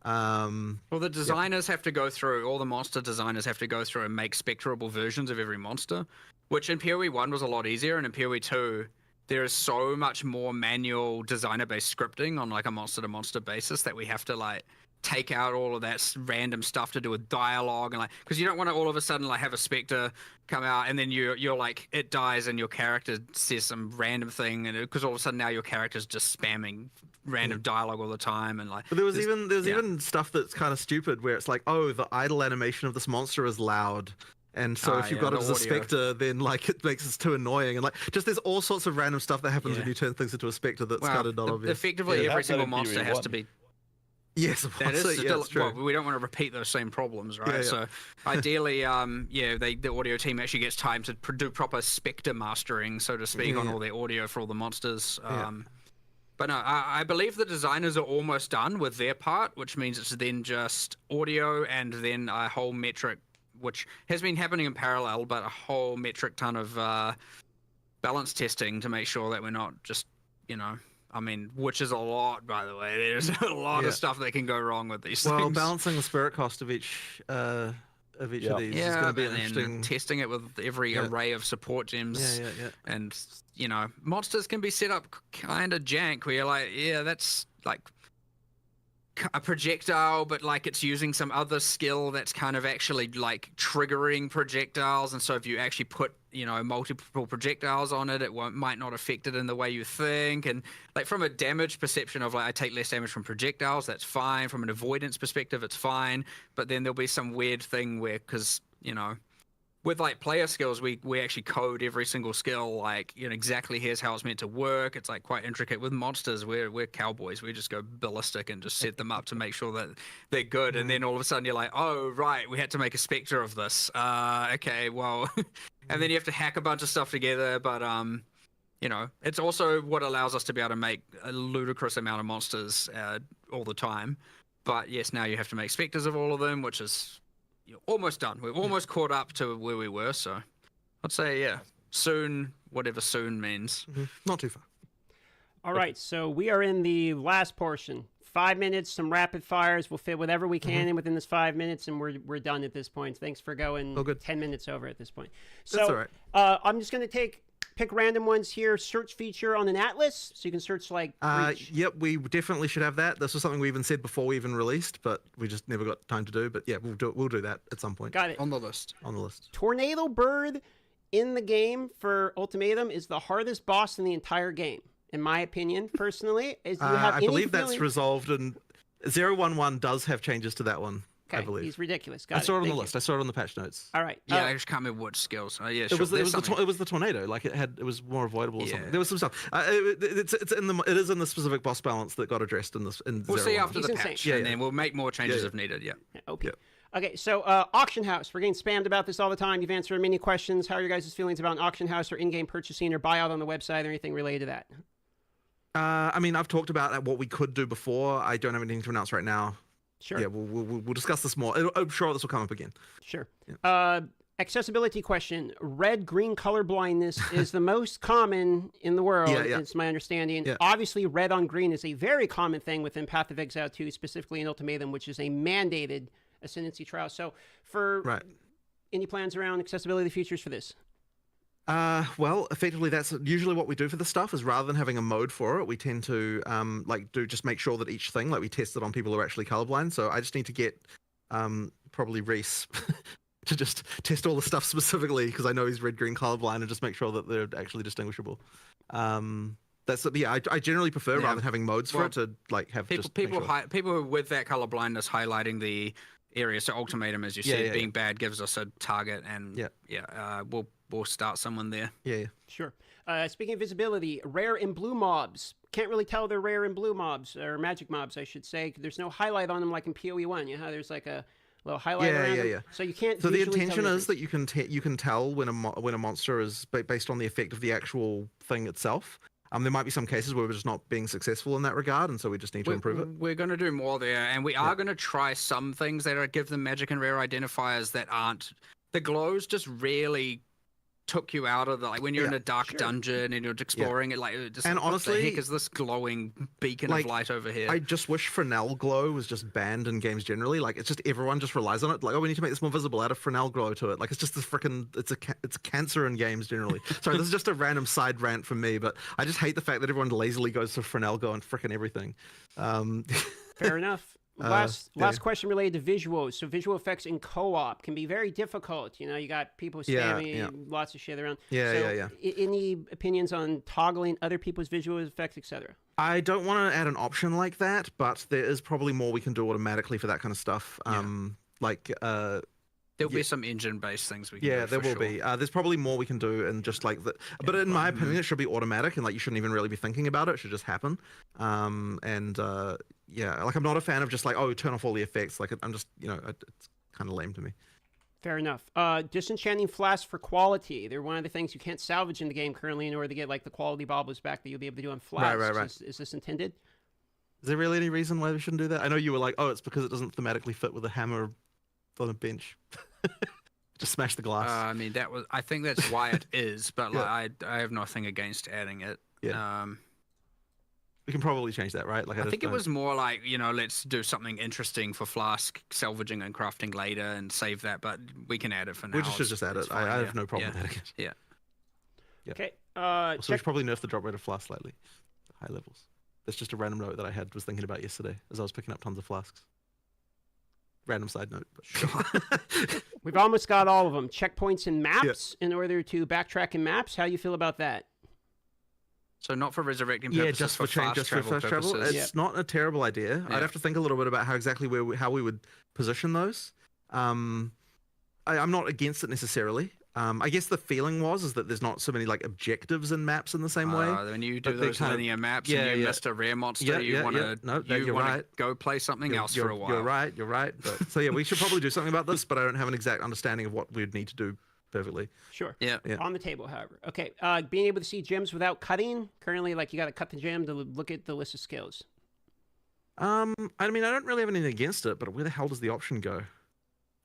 Well, the designers have to go through, all the monster designers have to go through and make spectrable versions of every monster, which in PoE 1 was a lot easier, and in PoE 2, there is so much more manual designer-based scripting on like a monster-to-monster basis that we have to like take out all of that random stuff to do with dialogue and like, because you don't want to all of a sudden like have a specter come out and then you're like, it dies and your character says some random thing, and because all of a sudden now your character's just spamming random dialogue all the time, and like. But there was even stuff that's kind of stupid where it's like, oh, the idle animation of this monster is loud. And so if you've got it as a specter, then like it makes it too annoying, and like just there's all sorts of random stuff that happens when you turn things into a specter that's kind of not obvious. Effectively, every single monster has to be. Yes, of course. That's true. Well, we don't want to repeat those same problems, right? So ideally, the audio team actually gets time to do proper specter mastering, so to speak, on all their audio for all the monsters. But no, I believe the designers are almost done with their part, which means it's then just audio and then a whole metric, which has been happening in parallel, but a whole metric ton of balance testing to make sure that we're not just, which is a lot, by the way. There's a lot of stuff that can go wrong with these things. Well, balancing the spirit cost of each of these is going to be interesting. Testing it with every array of support gems. And, monsters can be set up kind of jank where you're like, that's like a projectile, but like it's using some other skill that's kind of actually like triggering projectiles, and so if you actually put multiple projectiles on it, might not affect it in the way you think. And like from a damage perception of like I take less damage from projectiles, that's fine. From an avoidance perspective, it's fine. But then there'll be some weird thing where, because with like player skills, we actually code every single skill, like, you know, exactly here's how it's meant to work. It's like quite intricate. With monsters, we're cowboys. We just go ballistic and just set them up to make sure that they're good. And then all of a sudden you're like, oh right, we had to make a specter of this. Okay, well, and then you have to hack a bunch of stuff together. But you know, it's also what allows us to be able to make a ludicrous amount of monsters all the time. But yes, now you have to make specters of all of them, which is you're almost done. We've almost caught up to where we were. So I'd say, yeah, soon, whatever soon means. Not too far. All right, so we are in the last portion. 5 minutes, some rapid fires. We'll fit whatever we can in within this 5 minutes, and we're done at this point. Thanks for going 10 minutes over at this point. So That's all right. I'm just going to pick random ones here. Search feature on an atlas, so you can search like. Yep, we definitely should have that. This was something we even said before we even released, but we just never got time to do. But yeah, we'll do that at some point. Got it. On the list. On the list. Tornado Bird in the game for Ultimatum is the hardest boss in the entire game, in my opinion, personally. Is you have I any believe feeling... that's resolved, and 011 does have changes to that one. Okay, I believe he's ridiculous. I saw it on the Thank list. I saw it on the patch notes. All right. Yeah, I just can't remember what skills. Yeah, It sure. was There's something. it was the tornado. Like it was more avoidable or something. Yeah. There was some stuff. It is in the specific boss balance that got addressed in this. We'll see 011. after the He's patch, insane. and then we'll make more changes if needed. Yeah. OP. Yep. Okay, so Auction House. We're getting spammed about this all the time. You've answered many questions. How are your guys' feelings about an Auction House or in-game purchasing or buyout on the website or anything related to that? I mean, I've talked about what we could do before. I don't have anything to announce right now. Sure. Yeah, we'll discuss this more. I'm sure this will come up again. Sure. Yeah. Accessibility question. Red-green color blindness is the most common in the world. Yeah, yeah. It's my understanding. Yeah. Obviously, red on green is a very common thing within Path of Exile 2, specifically in Ultimatum, which is a mandated ascendancy trial. So, for any plans around accessibility features for this? Well, effectively, that's usually what we do for this stuff. Is rather than having a mode for it, we tend to just make sure that each thing, like, we test it on people who are actually colorblind. So I just need to get probably Reese to just test all the stuff specifically, because I know he's red-green colorblind, and just make sure that they're actually distinguishable. I generally prefer rather than having modes for it to like have people people with that color blindness highlighting the area. So Ultimatum, as you said, being bad gives us a target, and we'll start someone there. Yeah. Sure. Speaking of visibility, rare and blue mobs. Can't really tell they're rare and blue mobs, or magic mobs, I should say. There's no highlight on them like in PoE1. You know how there's like a little highlight around them? So you can't. So the visually intention tell is that you can tell when a monster is based on the effect of the actual thing itself. There might be some cases where we're just not being successful in that regard, and so we just need to improve it. We're going to do more there, and we are going to try some things that give them magic and rare identifiers that aren't. The glows just really took you out of the, like, when you're in a dark dungeon and you're exploring it, like, just, and honestly, what the heck is this glowing beacon of light over here? I just wish Fresnel glow was just banned in games generally. Like, it's just everyone just relies on it. Like, oh, we need to make this more visible. Add a Fresnel glow to it. Like, it's just this freaking it's cancer in games generally. Sorry, this is just a random side rant from me, but I just hate the fact that everyone lazily goes to Fresnel glow and freaking everything. Fair enough. Last question related to visuals. So visual effects in co-op can be very difficult. You know, you got people spamming lots of shit around. Any opinions on toggling other people's visual effects, etc.? I don't want to add an option like that, but there is probably more we can do automatically for that kind of stuff. There'll be some engine-based things we can do. Yeah, there will be. There's probably more we can do, and just like that. But in my opinion, it should be automatic, and like you shouldn't even really be thinking about it. It should just happen. Like I'm not a fan of just like, oh, turn off all the effects. Like I'm just, it's kind of lame to me. Fair enough. Disenchanting flasks for quality. They're one of the things you can't salvage in the game currently in order to get like the quality baubles back that you'll be able to do on flasks. Right. Is this intended? Is there really any reason why we shouldn't do that? I know you were like, oh, it's because it doesn't thematically fit with a hammer on a bench. Just smash the glass. I mean, I think that's why it is, but like, I have nothing against adding it. Yeah. We can probably change that, right? Like I think it was more like, let's do something interesting for flask salvaging and crafting later and save that, but we can add it for now. We should just add it. I have no problem adding it. Yeah. Okay. So we should probably nerf the drop rate of flask slightly. High levels. That's just a random note that I was thinking about yesterday as I was picking up tons of flasks. Random side note. But We've almost got all of them. Checkpoints and maps in order to backtrack in maps. How do you feel about that? So not for resurrecting purposes, just for fast travel purposes. It's not a terrible idea. I'd have to think a little bit about how we would position those. I'm not against it necessarily. I guess the feeling is that there's not so many like objectives in maps in the same way. When you do But they those kind of- linear maps yeah, and you yeah. missed a rare monster, Yeah, you yeah, want yeah. to No, that- you're right. go play something else for a while. You're right. You're right. But, so yeah, we should probably do something about this, but I don't have an exact understanding of what we'd need to do perfectly. Sure. Yeah. Yeah. On the table, however. Okay. Being able to see gems without cutting. Currently, like you got to cut the gem to look at the list of skills. I mean, I don't really have anything against it, but where the hell does the option go?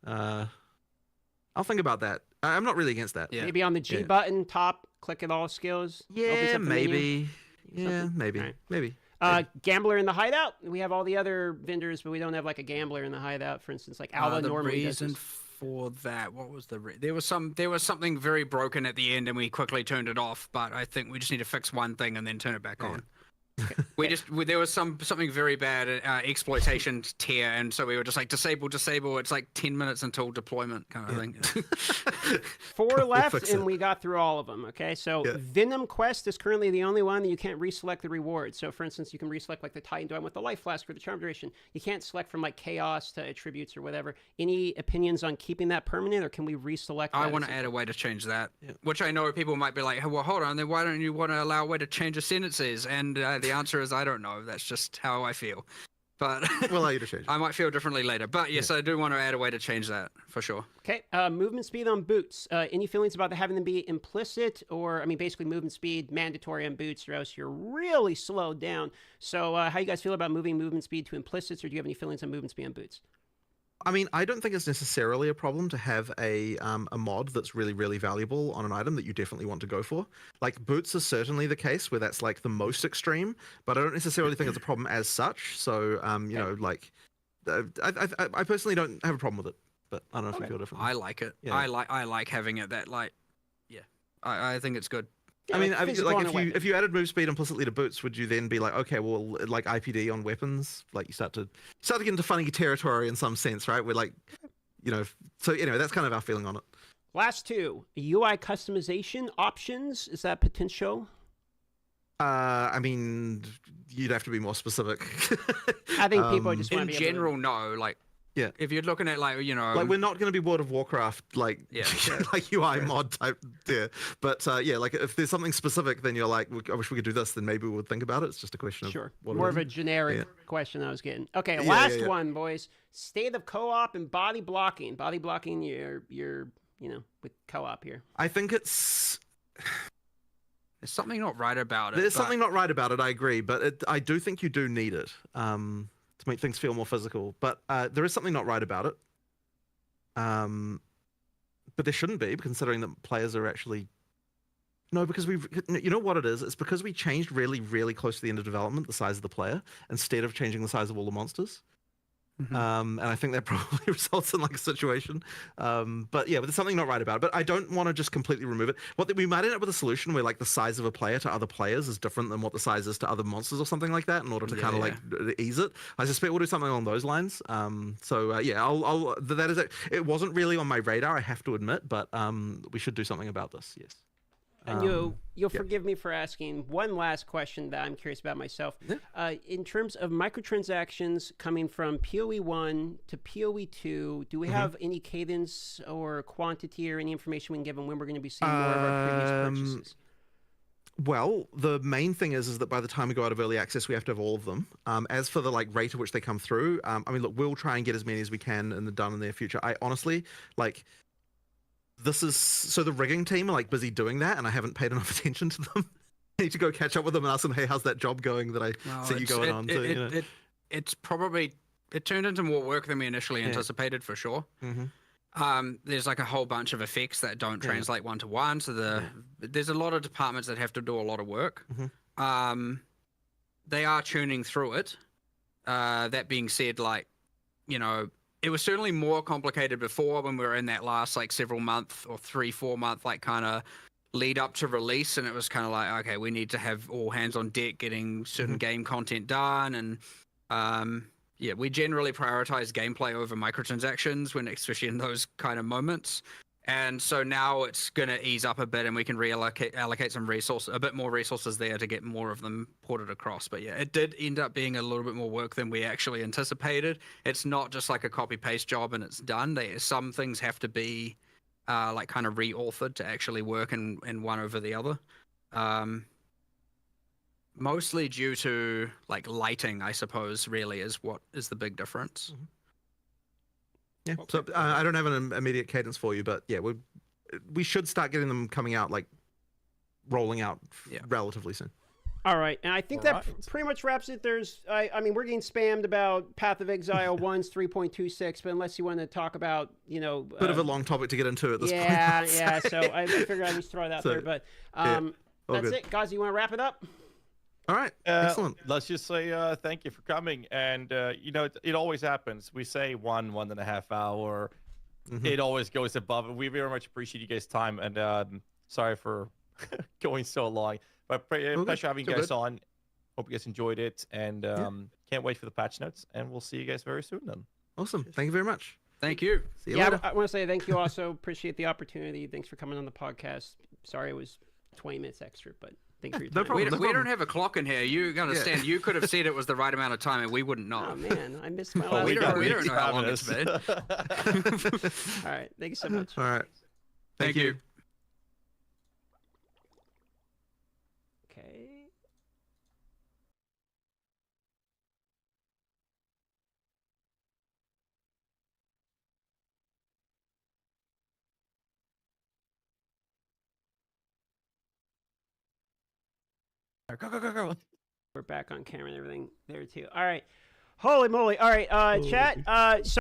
I'll think about that. I'm not really against that. Yeah. Maybe on the G Yeah. button, top, click at all skills. opens Yeah, up the menu. maybe. Yeah, Something? maybe. Alright. Maybe. Gambler in the hideout. We have all the other vendors, but we don't have like a gambler in the hideout. For instance, like Alva The normally does reason this. for that, what was there was something very broken at the end, and we quickly turned it off. But I think we just need to fix one thing and then turn it back Yeah. on. There was something very bad exploitation tier, and so we were just like disable. It's like 10 minutes until deployment kind of thing. 4 We'll left, fix and it. we got through all of them. Okay, so Yeah. Venom Quest is currently the only one that you can't reselect the reward. So, for instance, you can reselect like the Titan Dome with the Life Flask or the Charm Duration. You can't select from like Chaos to Attributes or whatever. Any opinions on keeping that permanent, or can we reselect? I that want at to some add a way to change that, Yeah. which I know people might be like, hey, well, hold on, then why don't you want to allow a way to change the sentences? And the answer is, I don't know. That's just how I feel. But We'll allow you to change it. I might feel differently later. But yes, I do want to add a way to change that for sure. Okay, movement speed on boots. Any feelings about having them be implicit, or I mean, basically movement speed mandatory on boots, or else you're really slowed down. So, how you guys feel about moving movement speed to implicits, or do you have any feelings on movement speed on boots? I mean, I don't think it's necessarily a problem to have a mod that's really, really valuable on an item that you definitely want to go for. Like, boots are certainly the case where that's like the most extreme, but I don't necessarily think it's a problem as such. So, you know, like, I personally don't have a problem with it, but I don't know if you feel differently. I like it. Yeah. I like having it that like, yeah. I think it's good. Yeah, I mean, physical on a if weapon. you added move speed implicitly to boots, would you then be like, okay, well, like IPD on weapons, like you start to get into funny territory in some sense, right? We're like, you know, so anyway, that's kind of our feeling on it. Last two, UI customization options. Is that potential? I mean, you'd have to be more specific. I think people just want In to be able general, no. Like, Yeah. if you're looking at like, you know, Like we're not going to be World of Warcraft like Yeah. like UI mod type there, but yeah, like if there's something specific, then you're like, I wish we could do this. Then maybe we would think about it. It's just a question of Sure. what it More is. of a generic Yeah. question I was getting. Okay, Yeah, last yeah. one, boys. State of co-op and body blocking. Body blocking, you're you know, with co-op here. I think it's there's something not right about it. there's but something not right about it. I agree, but I do think you do need it to make things feel more physical. But there is something not right about it. But there shouldn't be, considering that players are actually. No, because you know what it is? It's because we changed really, really close to the end of development the size of the player instead of changing the size of all the monsters. And I think that probably results in like a situation. But yeah, but there's something not right about it. But I don't want to just completely remove it. We might end up with a solution where like the size of a player to other players is different than what the size is to other monsters or something like that in order to kind of like ease it. I suspect we'll do something along those lines. So yeah, I'll that is it. It wasn't really on my radar, I have to admit, but we should do something about this. Yes. And you'll forgive me for asking one last question that I'm curious about myself. In terms of microtransactions coming from PoE 1 to PoE 2, do we have any cadence or quantity or any information we can give them when we're going to be seeing more of our previous purchases? Well, the main thing is that by the time we go out of early access, we have to have all of them. As for the like rate at which they come through, I mean, look, we'll try and get as many as we can in the done in the near future. I honestly like. This is so the rigging team are like busy doing that, and I haven't paid enough attention to them. I need to go catch up with them and ask them, hey, how's that job going that I see you going on? It's probably it turned into more work than we initially anticipated for sure. There's like a whole bunch of effects that don't translate one to one, so there's a lot of departments that have to do a lot of work. They are tuning through it. That being said, like, you know, it was certainly more complicated before when we were in that last like several month or 3-4 month like kind of lead up to release, and it was kind of like, okay, we need to have all hands on deck getting certain game content done, and yeah, we generally prioritize gameplay over microtransactions when, especially in those kind of moments. And so now it's going to ease up a bit, and we can allocate some resources, a bit more resources there to get more of them ported across. But yeah, it did end up being a little bit more work than we actually anticipated. It's not just like a copy paste job and it's done. Some things have to be like kind of re-authored to actually work in one over the other. Mostly due to like lighting, I suppose. Really, is what is the big difference. Mm-hmm. Yeah. So I don't have an immediate cadence for you, but yeah, we should start getting them coming out, like rolling out relatively soon. All right, and I think that pretty much wraps it. I mean, we're getting spammed about Path of Exile 1's 3.26, but unless you want to talk about, bit of a long topic to get into at this point. Yeah. So I figured I'd just throw it out there, but that's it, guys. You want to wrap it up? All right, excellent. Let's just say thank you for coming. And, it always happens. We say 1.5 hour. Mm-hmm. It always goes above. We very much appreciate you guys' time. And sorry for going so long. But pleasure having you guys on. Hope you guys enjoyed it. And can't wait for the patch notes. And we'll see you guys very soon then. Awesome. Thank you very much. Thank you. See you later. I want to say thank you also. Appreciate the opportunity. Thanks for coming on the podcast. Sorry it was 20 minutes extra, but... No problem, we don't have a clock in here. You understand? You could have said it was the right amount of time, and we wouldn't know. Oh man, I missed my last. We don't know how long it's been. All right, thank you so much. All right, thank you. Okay. Go. We're back on camera and everything there too. All right. Holy moly. All right, chat.